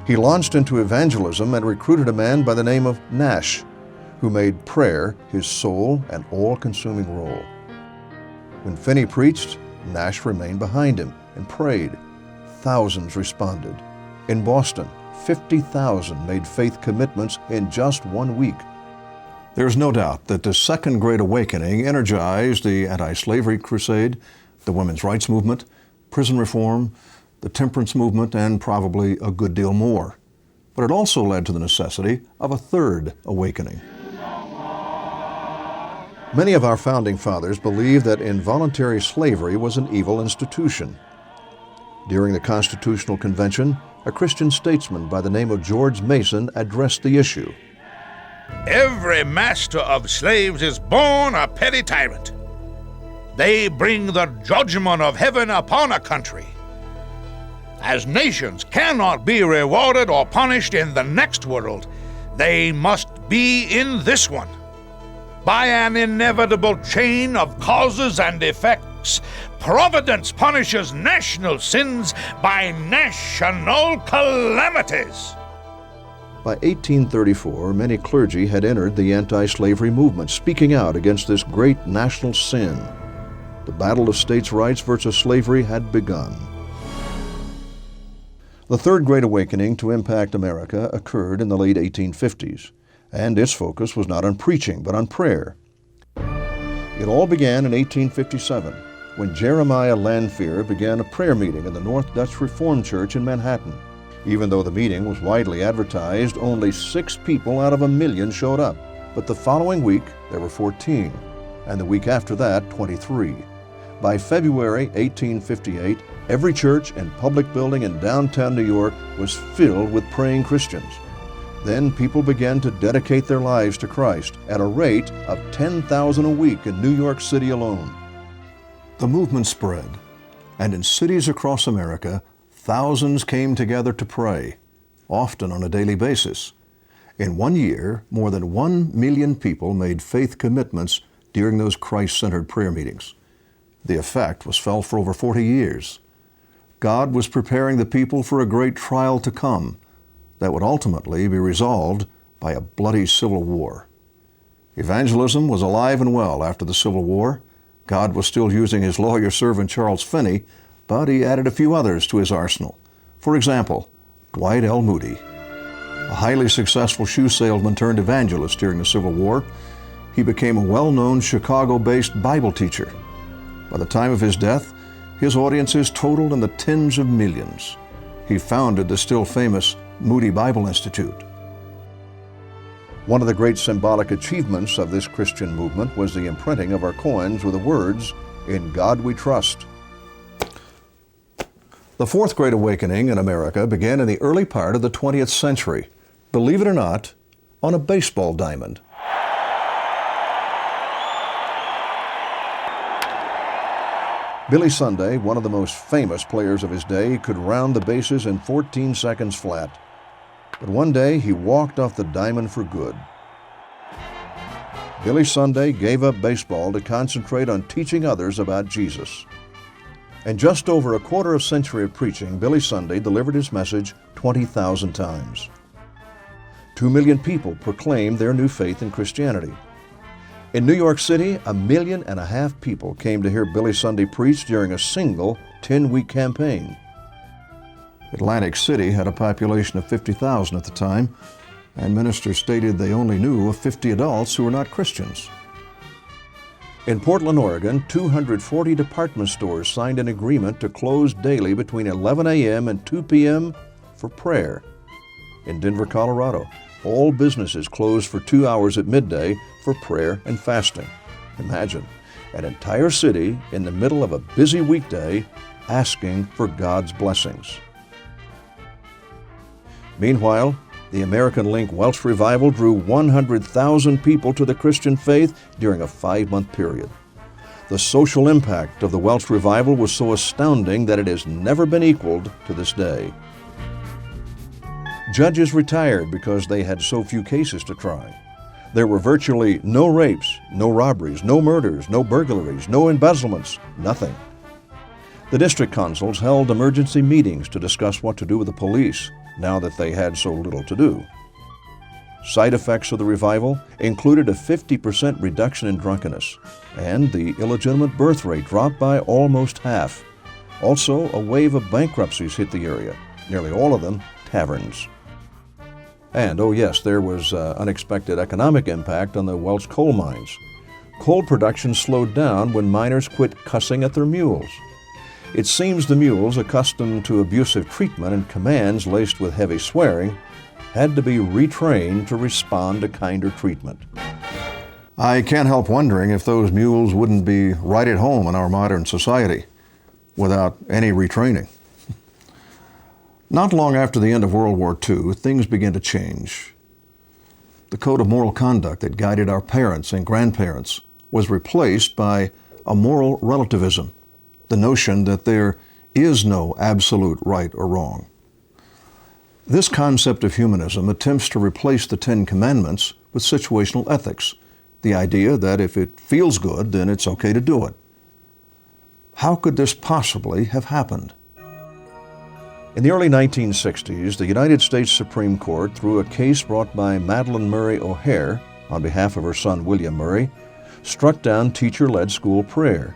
He launched into evangelism and recruited a man by the name of Nash, who made prayer his sole and all-consuming role. When Finney preached, Nash remained behind him and prayed. Thousands responded. In Boston, 50,000 made faith commitments in just 1 week. There's no doubt that the Second Great Awakening energized the anti-slavery crusade, the women's rights movement, prison reform, the temperance movement, and probably a good deal more. But it also led to the necessity of a third awakening. Many of our founding fathers believed that involuntary slavery was an evil institution. During the Constitutional Convention, a Christian statesman by the name of George Mason addressed the issue. Every master of slaves is born a petty tyrant. They bring the judgment of heaven upon a country. As nations cannot be rewarded or punished in the next world, they must be in this one. By an inevitable chain of causes and effects, Providence punishes national sins by national calamities. By 1834, many clergy had entered the anti-slavery movement, speaking out against this great national sin. The battle of states' rights versus slavery had begun. The Third Great Awakening to impact America occurred in the late 1850s, and its focus was not on preaching, but on prayer. It all began in 1857, when Jeremiah Lanphier began a prayer meeting in the North Dutch Reformed Church in Manhattan. Even though the meeting was widely advertised, only 6 people out of 1 million showed up. But the following week, there were 14, and the week after that, 23. By February 1858, every church and public building in downtown New York was filled with praying Christians. Then people began to dedicate their lives to Christ at a rate of 10,000 a week in New York City alone. The movement spread, and in cities across America, thousands came together to pray, often on a daily basis. In 1 year, more than 1 million people made faith commitments during those Christ-centered prayer meetings. The effect was felt for over 40 years. God was preparing the people for a great trial to come that would ultimately be resolved by a bloody civil war. Evangelism was alive and well after the Civil War. God was still using his lawyer servant Charles Finney, but he added a few others to his arsenal. For example, Dwight L. Moody, a highly successful shoe salesman turned evangelist during the Civil War. He became a well-known Chicago-based Bible teacher. By the time of his death, his audiences totaled in the tens of millions. He founded the still famous Moody Bible Institute. One of the great symbolic achievements of this Christian movement was the imprinting of our coins with the words, "In God We Trust." The Fourth Great Awakening in America began in the early part of the 20th century, believe it or not, on a baseball diamond. Billy Sunday, one of the most famous players of his day, could round the bases in 14 seconds flat. But one day, he walked off the diamond for good. Billy Sunday gave up baseball to concentrate on teaching others about Jesus. In just over a quarter of a century of preaching, Billy Sunday delivered his message 20,000 times. 2 million people proclaimed their new faith in Christianity. In New York City, 1.5 million people came to hear Billy Sunday preach during a single 10-week campaign. Atlantic City had a population of 50,000 at the time, and ministers stated they only knew of 50 adults who were not Christians. In Portland, Oregon, 240 department stores signed an agreement to close daily between 11 a.m. and 2 p.m. for prayer. In Denver, Colorado, all businesses closed for 2 hours at midday for prayer and fasting. Imagine, an entire city in the middle of a busy weekday asking for God's blessings. Meanwhile, the American Link Welsh Revival drew 100,000 people to the Christian faith during a 5-month period. The social impact of the Welsh Revival was so astounding that it has never been equaled to this day. Judges retired because they had so few cases to try. There were virtually no rapes, no robberies, no murders, no burglaries, no embezzlements, nothing. The district consuls held emergency meetings to discuss what to do with the police now that they had so little to do. Side effects of the revival included a 50% reduction in drunkenness, and the illegitimate birth rate dropped by almost half. Also, a wave of bankruptcies hit the area, nearly all of them taverns. And, oh yes, there was unexpected economic impact on the Welsh coal mines. Coal production slowed down when miners quit cussing at their mules. It seems the mules, accustomed to abusive treatment and commands laced with heavy swearing, had to be retrained to respond to kinder treatment. I can't help wondering if those mules wouldn't be right at home in our modern society without any retraining. Not long after the end of World War II, things began to change. The code of moral conduct that guided our parents and grandparents was replaced by a moral relativism, the notion that there is no absolute right or wrong. This concept of humanism attempts to replace the Ten Commandments with situational ethics, the idea that if it feels good, then it's okay to do it. How could this possibly have happened? In the early 1960s, the United States Supreme Court, through a case brought by Madalyn Murray O'Hair on behalf of her son William Murray, struck down teacher-led school prayer.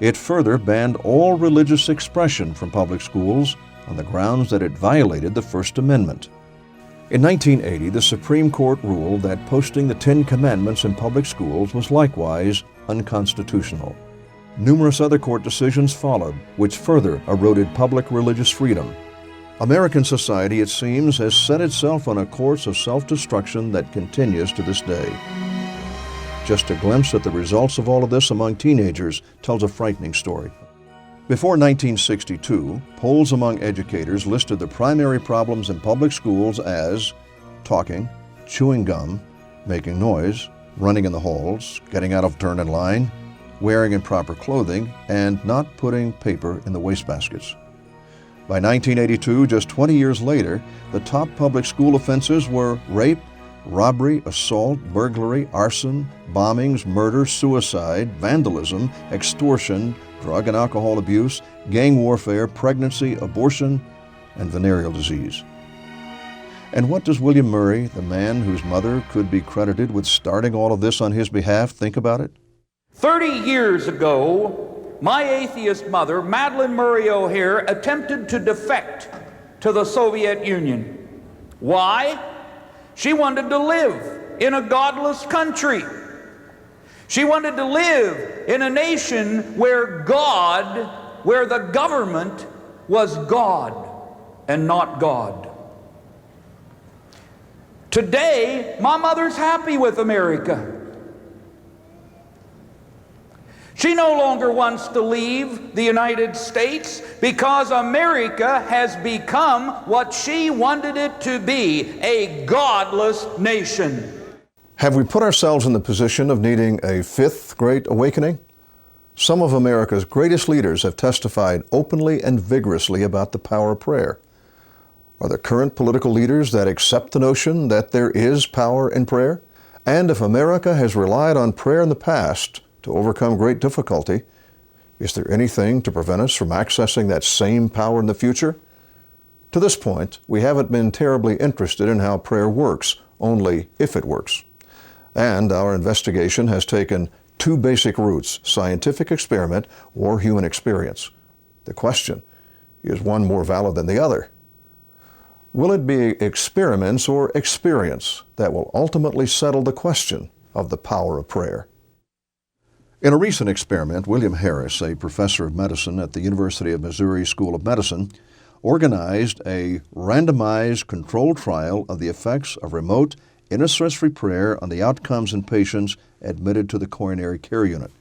It further banned all religious expression from public schools on the grounds that it violated the First Amendment. In 1980, the Supreme Court ruled that posting the Ten Commandments in public schools was likewise unconstitutional. Numerous other court decisions followed, which further eroded public religious freedom. American society, it seems, has set itself on a course of self-destruction that continues to this day. Just a glimpse at the results of all of this among teenagers tells a frightening story. Before 1962, polls among educators listed the primary problems in public schools as talking, chewing gum, making noise, running in the halls, getting out of turn in line, wearing improper clothing, and not putting paper in the wastebaskets. By 1982, just 20 years later, the top public school offenses were rape, robbery, assault, burglary, arson, bombings, murder, suicide, vandalism, extortion, drug and alcohol abuse, gang warfare, pregnancy, abortion, and venereal disease. And what does William Murray, the man whose mother could be credited with starting all of this on his behalf, think about it? 30 years ago, my atheist mother, Madalyn Murray O'Hair, attempted to defect to the Soviet Union. Why? She wanted to live in a godless country. She wanted to live in a nation where the government was God and not God. Today, my mother's happy with America. She no longer wants to leave the United States because America has become what she wanted it to be, a godless nation. Have we put ourselves in the position of needing a fifth great awakening? Some of America's greatest leaders have testified openly and vigorously about the power of prayer. Are there current political leaders that accept the notion that there is power in prayer? And if America has relied on prayer in the past to overcome great difficulty, is there anything to prevent us from accessing that same power in the future? To this point, we haven't been terribly interested in how prayer works, only if it works. And our investigation has taken two basic routes, scientific experiment or human experience. The question, is one more valid than the other? Will it be experiments or experience that will ultimately settle the question of the power of prayer? In a recent experiment, William Harris, a professor of medicine at the University of Missouri School of Medicine, organized a randomized controlled trial of the effects of remote intercessory prayer on the outcomes in patients admitted to the coronary care unit.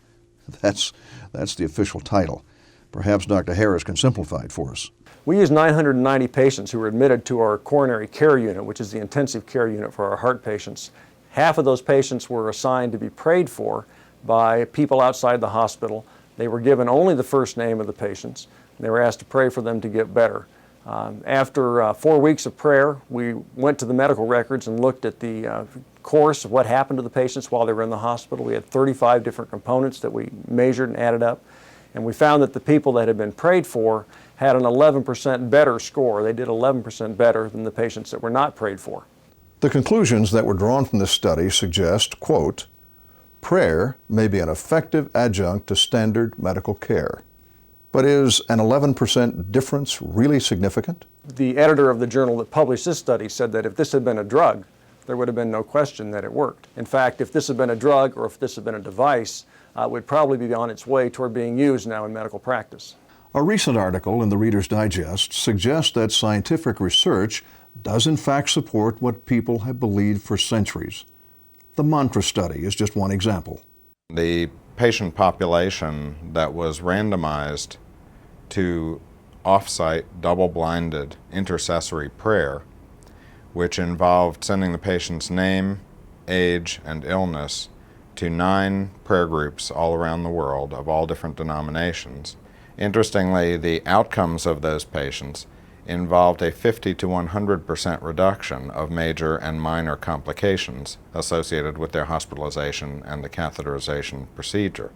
That's the official title. Perhaps Dr. Harris can simplify it for us. We used 990 patients who were admitted to our coronary care unit, which is the intensive care unit for our heart patients. Half of those patients were assigned to be prayed for by people outside the hospital. They were given only the first name of the patients. They were asked to pray for them to get better. After 4 weeks of prayer, we went to the medical records and looked at the course of what happened to the patients while they were in the hospital. We had 35 different components that we measured and added up. And we found that the people that had been prayed for had an 11% better score. They did 11% better than the patients that were not prayed for. The conclusions that were drawn from this study suggest, quote, prayer may be an effective adjunct to standard medical care. But is an 11% difference really significant? The editor of the journal that published this study said that if this had been a drug, there would have been no question that it worked. In fact, if this had been a drug or if this had been a device, it would probably be on its way toward being used now in medical practice. A recent article in the Reader's Digest suggests that scientific research does in fact support what people have believed for centuries. The mantra study is just one example. The patient population that was randomized to off-site double-blinded intercessory prayer, which involved sending the patient's name, age, and illness to 9 prayer groups all around the world of all different denominations. Interestingly, the outcomes of those patients involved a 50 to 100% reduction of major and minor complications associated with their hospitalization and the catheterization procedure,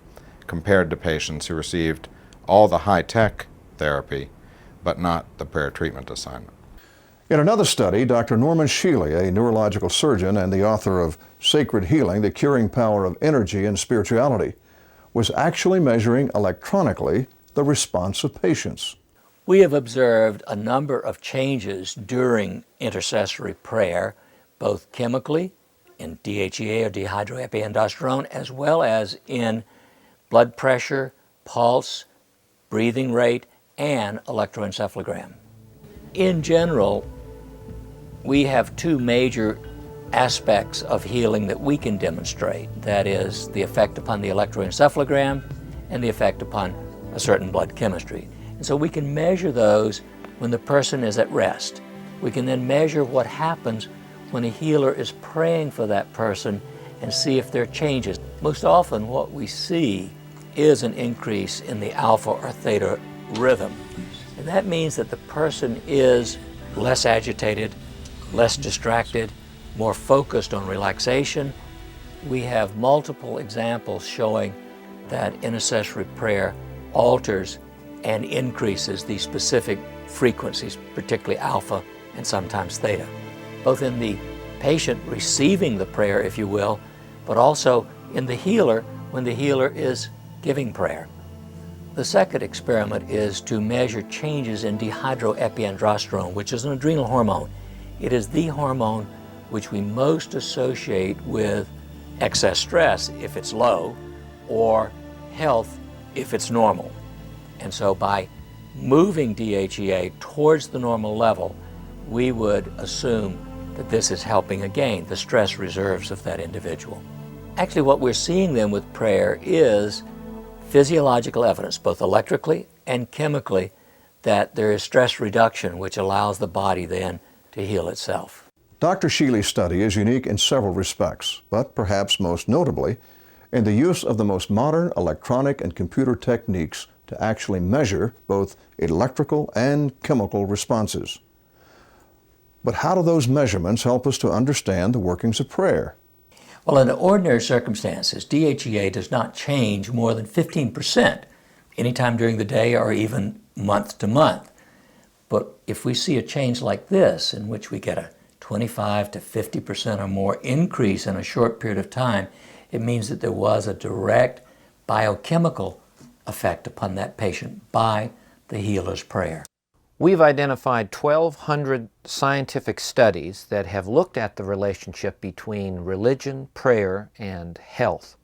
compared to patients who received all the high-tech therapy, but not the prayer treatment assignment. In another study, Dr. Norman Shealy, a neurological surgeon and the author of Sacred Healing, The Curing Power of Energy and Spirituality, was actually measuring electronically the response of patients. We have observed a number of changes during intercessory prayer, both chemically, in DHEA or dehydroepiandrosterone, as well as in blood pressure, pulse, breathing rate, and electroencephalogram. In general, we have 2 major aspects of healing that we can demonstrate. That is the effect upon the electroencephalogram and the effect upon a certain blood chemistry. And so we can measure those when the person is at rest. We can then measure what happens when a healer is praying for that person and see if there are changes. Most often what we see is an increase in the alpha or theta rhythm. And that means that the person is less agitated, less distracted, more focused on relaxation. We have multiple examples showing that intercessory prayer alters and increases these specific frequencies, particularly alpha and sometimes theta, both in the patient receiving the prayer, if you will, but also in the healer when the healer is giving prayer. The second experiment is to measure changes in dehydroepiandrosterone, which is an adrenal hormone. It is the hormone which we most associate with excess stress if it's low, or health if it's normal. And so by moving DHEA towards the normal level, we would assume that this is helping again the stress reserves of that individual. Actually, what we're seeing then with prayer is physiological evidence, both electrically and chemically, that there is stress reduction, which allows the body then to heal itself. Dr. Shealy's study is unique in several respects, but perhaps most notably in the use of the most modern electronic and computer techniques to actually measure both electrical and chemical responses. But how do those measurements help us to understand the workings of prayer? Well, in ordinary circumstances, DHEA does not change more than 15% anytime during the day or even month to month. But if we see a change like this, in which we get a 25 to 50% or more increase in a short period of time, it means that there was a direct biochemical effect upon that patient by the healer's prayer. We've identified 1,200 scientific studies that have looked at the relationship between religion, prayer, and health.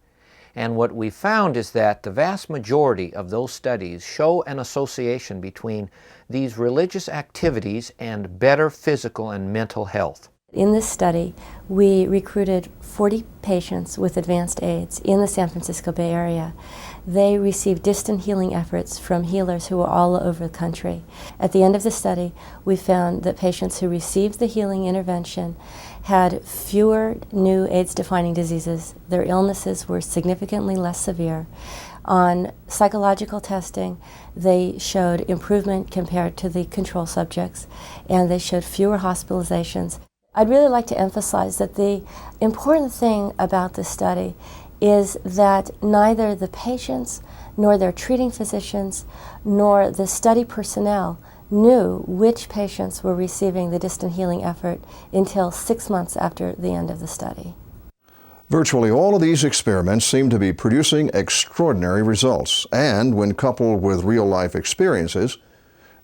And what we found is that the vast majority of those studies show an association between these religious activities and better physical and mental health. In this study, we recruited 40 patients with advanced AIDS in the San Francisco Bay Area. They received distant healing efforts from healers who were all over the country. At the end of the study, we found that patients who received the healing intervention had fewer new AIDS-defining diseases. Their illnesses were significantly less severe. On psychological testing, they showed improvement compared to the control subjects, and they showed fewer hospitalizations. I'd really like to emphasize that the important thing about this study is that neither the patients, nor their treating physicians, nor the study personnel knew which patients were receiving the distant healing effort until 6 months after the end of the study. Virtually all of these experiments seem to be producing extraordinary results, and when coupled with real-life experiences,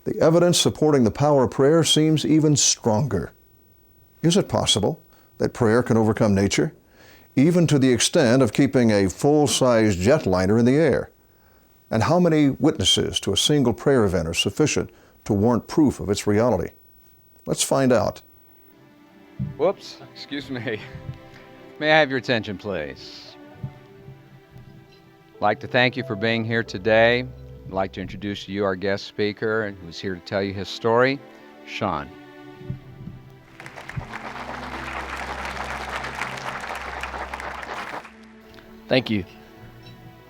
the evidence supporting the power of prayer seems even stronger. Is it possible that prayer can overcome nature, even to the extent of keeping a full-size jetliner in the air? And how many witnesses to a single prayer event are sufficient to warrant proof of its reality? Let's find out. Whoops, excuse me. May I have your attention, please? I'd like to thank you for being here today. I'd like to introduce to you our guest speaker, who's here to tell you his story, Sean. Thank you.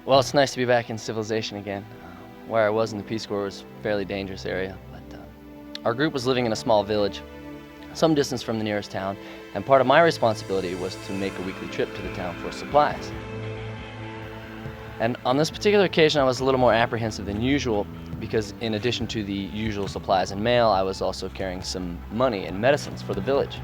Well, it's nice to be back in civilization again. Where I was in the Peace Corps was a fairly dangerous area, but our group was living in a small village, some distance from the nearest town, and part of my responsibility was to make a weekly trip to the town for supplies. And on this particular occasion, I was a little more apprehensive than usual because in addition to the usual supplies and mail, I was also carrying some money and medicines for the village.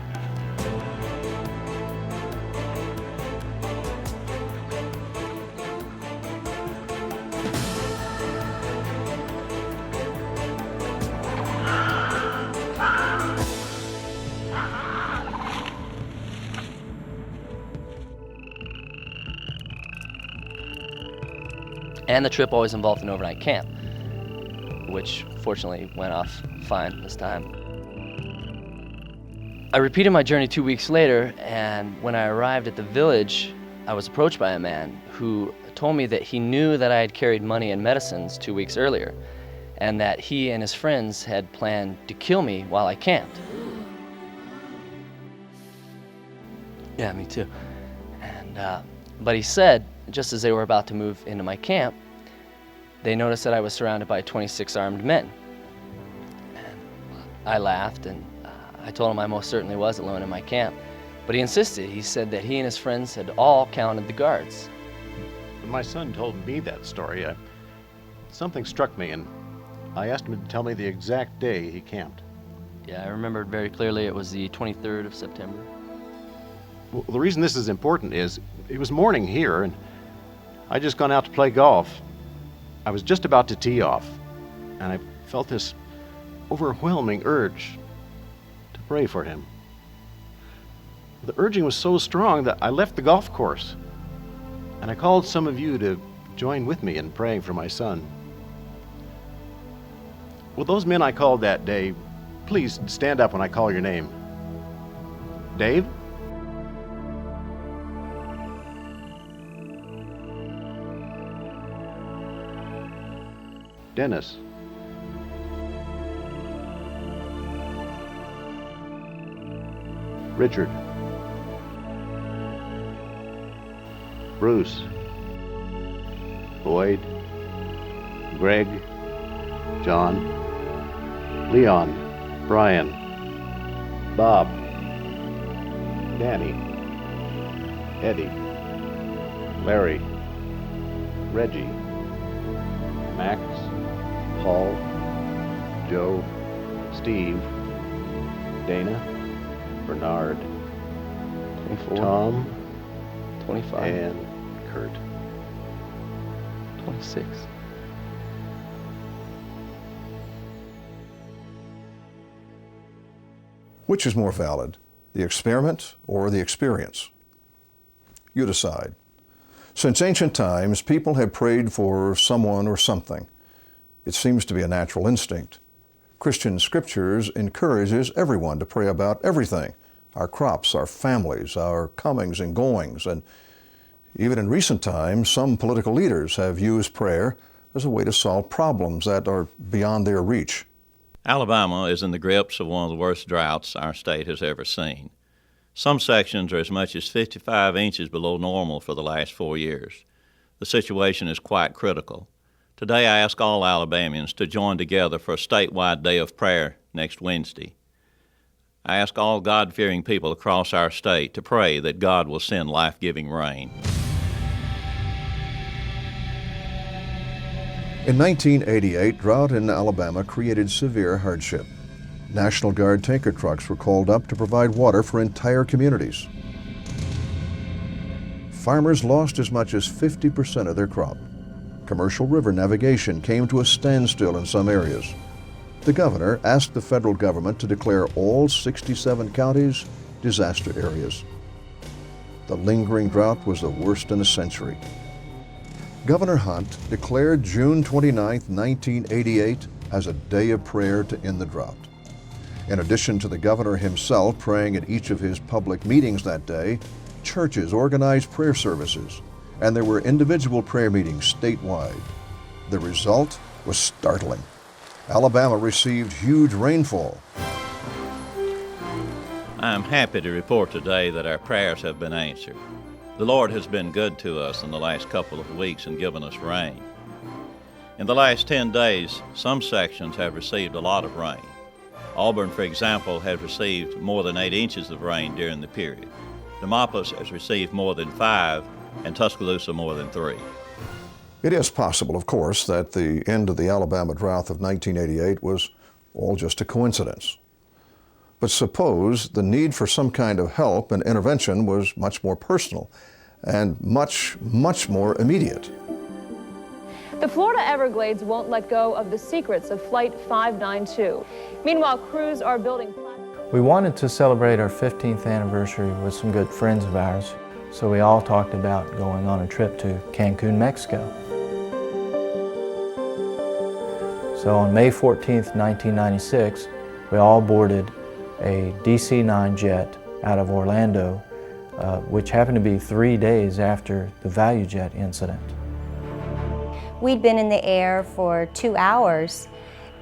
And the trip always involved an overnight camp, which fortunately went off fine this time. I repeated my journey 2 weeks later, and when I arrived at the village, I was approached by a man who told me that he knew that I had carried money and medicines 2 weeks earlier, and that he and his friends had planned to kill me while I camped. Yeah, me too. But he said, just as they were about to move into my camp, they noticed that I was surrounded by 26 armed men. And I laughed, and I told him I most certainly was alone in my camp. But he insisted. He said that he and his friends had all counted the guards. When my son told me that story, something struck me, and I asked him to tell me the exact day he camped. Yeah, I remembered very clearly. It was the 23rd of September. Well, the reason this is important is it was morning here, and I'd just gone out to play golf. I was just about to tee off, and I felt this overwhelming urge to pray for him. The urging was so strong that I left the golf course, and I called some of you to join with me in praying for my son. Will those men I called that day please stand up when I call your name? Dave? Dennis. Richard. Bruce. Boyd. Greg. John. Leon. Brian. Bob. Danny. Eddie. Larry. Reggie. Max. Paul, Joe, Steve, Dana, Bernard, 24, Tom, 25, and Kurt. 26. Which is more valid, the experiment or the experience? You decide. Since ancient times, people have prayed for someone or something. It seems to be a natural instinct. Christian scriptures encourages everyone to pray about everything, our crops, our families, our comings and goings, and even in recent times, some political leaders have used prayer as a way to solve problems that are beyond their reach. Alabama is in the grips of one of the worst droughts our state has ever seen. Some sections are as much as 55 inches below normal for the last 4 years. The situation is quite critical. Today I ask all Alabamians to join together for a statewide day of prayer next Wednesday. I ask all God-fearing people across our state to pray that God will send life-giving rain. In 1988, drought in Alabama created severe hardship. National Guard tanker trucks were called up to provide water for entire communities. Farmers lost as much as 50% of their crop. Commercial river navigation came to a standstill in some areas. The governor asked the federal government to declare all 67 counties disaster areas. The lingering drought was the worst in a century. Governor Hunt declared June 29, 1988 as a day of prayer to end the drought. In addition to the governor himself praying at each of his public meetings that day, churches organized prayer services, and there were individual prayer meetings statewide. The result was startling. Alabama received huge rainfall. I am happy to report today that our prayers have been answered. The Lord has been good to us in the last couple of weeks and given us rain. In the last 10 days, some sections have received a lot of rain. Auburn, for example, has received more than 8 inches of rain during the period. Demopolis has received more than 5, and Tuscaloosa more than 3. It is possible, of course, that the end of the Alabama drought of 1988 was all just a coincidence. But suppose the need for some kind of help and intervention was much more personal and much more immediate. The Florida Everglades won't let go of the secrets of Flight 592. Meanwhile, crews are building... We wanted to celebrate our 15th anniversary with some good friends of ours, so we all talked about going on a trip to Cancun, Mexico. So on May 14th, 1996, we all boarded a DC-9 jet out of Orlando, which happened to be 3 days after the Value Jet incident. We'd been in the air for 2 hours,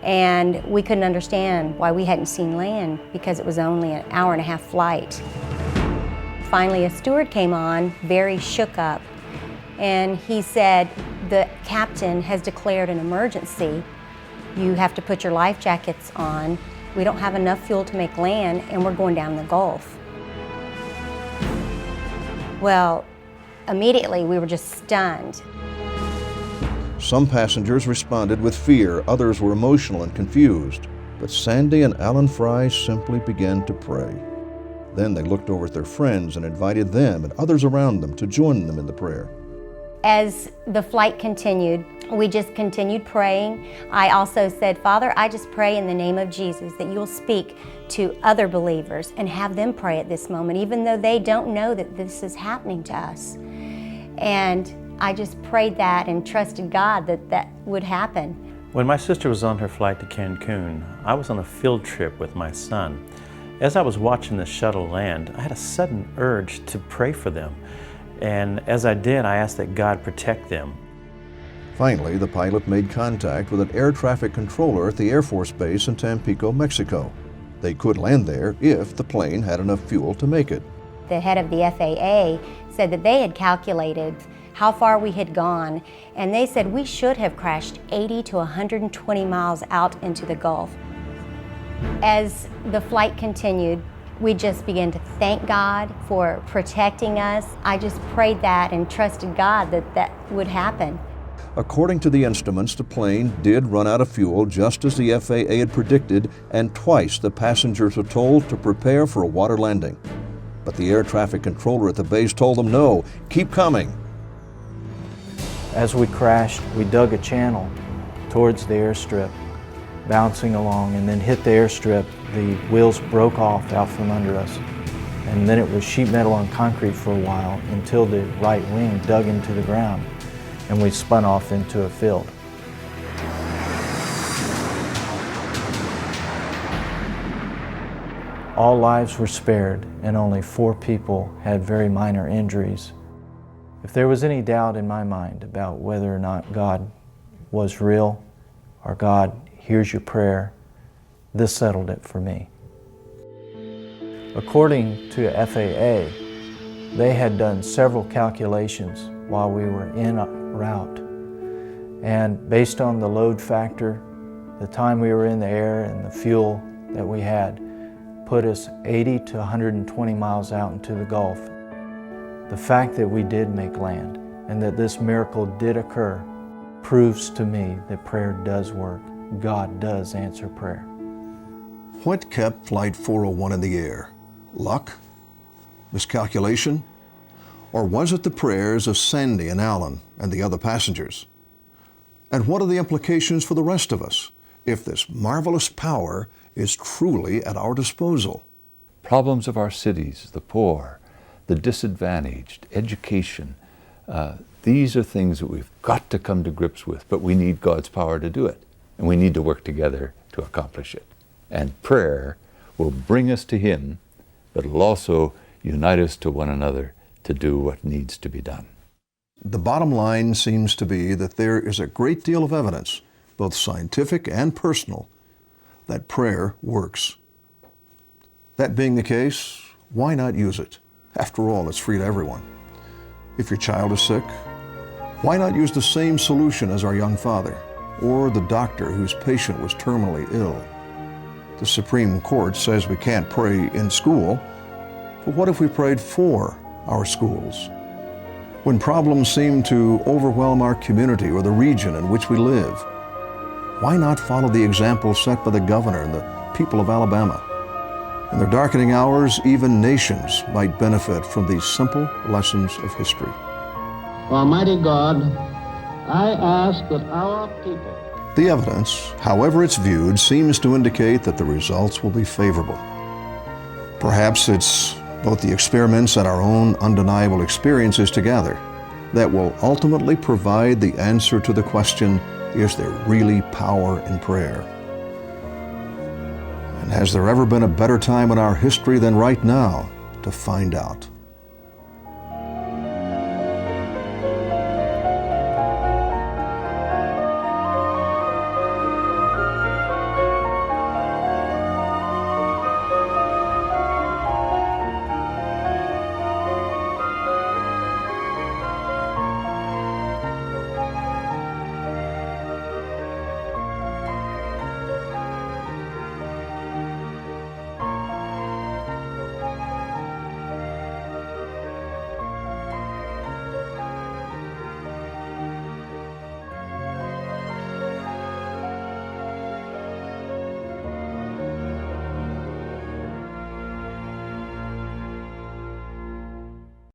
and we couldn't understand why we hadn't seen land because it was only an hour-and-a-half flight. Finally, a steward came on, very shook up, and he said, "The captain has declared an emergency. You have to put your life jackets on. We don't have enough fuel to make land, and we're going down the Gulf." Well, immediately we were just stunned. Some passengers responded with fear, others were emotional and confused. But Sandy and Alan Fry simply began to pray. Then they looked over at their friends and invited them and others around them to join them in the prayer. As the flight continued, we just continued praying. I also said, "Father, I just pray in the name of Jesus that you'll speak to other believers and have them pray at this moment, even though they don't know that this is happening to us." And I just prayed that and trusted God that that would happen. When my sister was on her flight to Cancun, I was on a field trip with my son. As I was watching the shuttle land, I had a sudden urge to pray for them. And as I did, I asked that God protect them. Finally, the pilot made contact with an air traffic controller at the Air Force Base in Tampico, Mexico. They could land there if the plane had enough fuel to make it. The head of the FAA said that they had calculated how far we had gone, and they said we should have crashed 80 to 120 miles out into the Gulf. As the flight continued, we just began to thank God for protecting us. I just prayed that and trusted God that that would happen. According to the instruments, the plane did run out of fuel just as the FAA had predicted, and twice the passengers were told to prepare for a water landing. But the air traffic controller at the base told them, "No, keep coming." As we crashed, we dug a channel towards the airstrip, bouncing along, and then hit the airstrip. The wheels broke off out from under us. And then it was sheet metal on concrete for a while until the right wing dug into the ground and we spun off into a field. All lives were spared and only 4 people had very minor injuries. If there was any doubt in my mind about whether or not God was real or God hears your prayer, this settled it for me. According to FAA, they had done several calculations while we were en route. And based on the load factor, the time we were in the air and the fuel that we had, put us 80 to 120 miles out into the Gulf. The fact that we did make land and that this miracle did occur proves to me that prayer does work. God does answer prayer. What kept Flight 401 in the air? Luck? Miscalculation? Or was it the prayers of Sandy and Alan and the other passengers? And what are the implications for the rest of us if this marvelous power is truly at our disposal? Problems of our cities, the poor, the disadvantaged, education, these are things that we've got to come to grips with, but we need God's power to do it. And we need to work together to accomplish it. And prayer will bring us to Him, but it'll also unite us to one another to do what needs to be done. The bottom line seems to be that there is a great deal of evidence, both scientific and personal, that prayer works. That being the case, why not use it? After all, it's free to everyone. If your child is sick, why not use the same solution as our young father, or the doctor whose patient was terminally ill? The Supreme Court says we can't pray in school, but what if we prayed for our schools? When problems seem to overwhelm our community or the region in which we live, why not follow the example set by the governor and the people of Alabama? In their darkening hours, even nations might benefit from these simple lessons of history. Almighty God, I ask that our people... The evidence, however it's viewed, seems to indicate that the results will be favorable. Perhaps it's both the experiments and our own undeniable experiences together that will ultimately provide the answer to the question, is there really power in prayer? And has there ever been a better time in our history than right now to find out?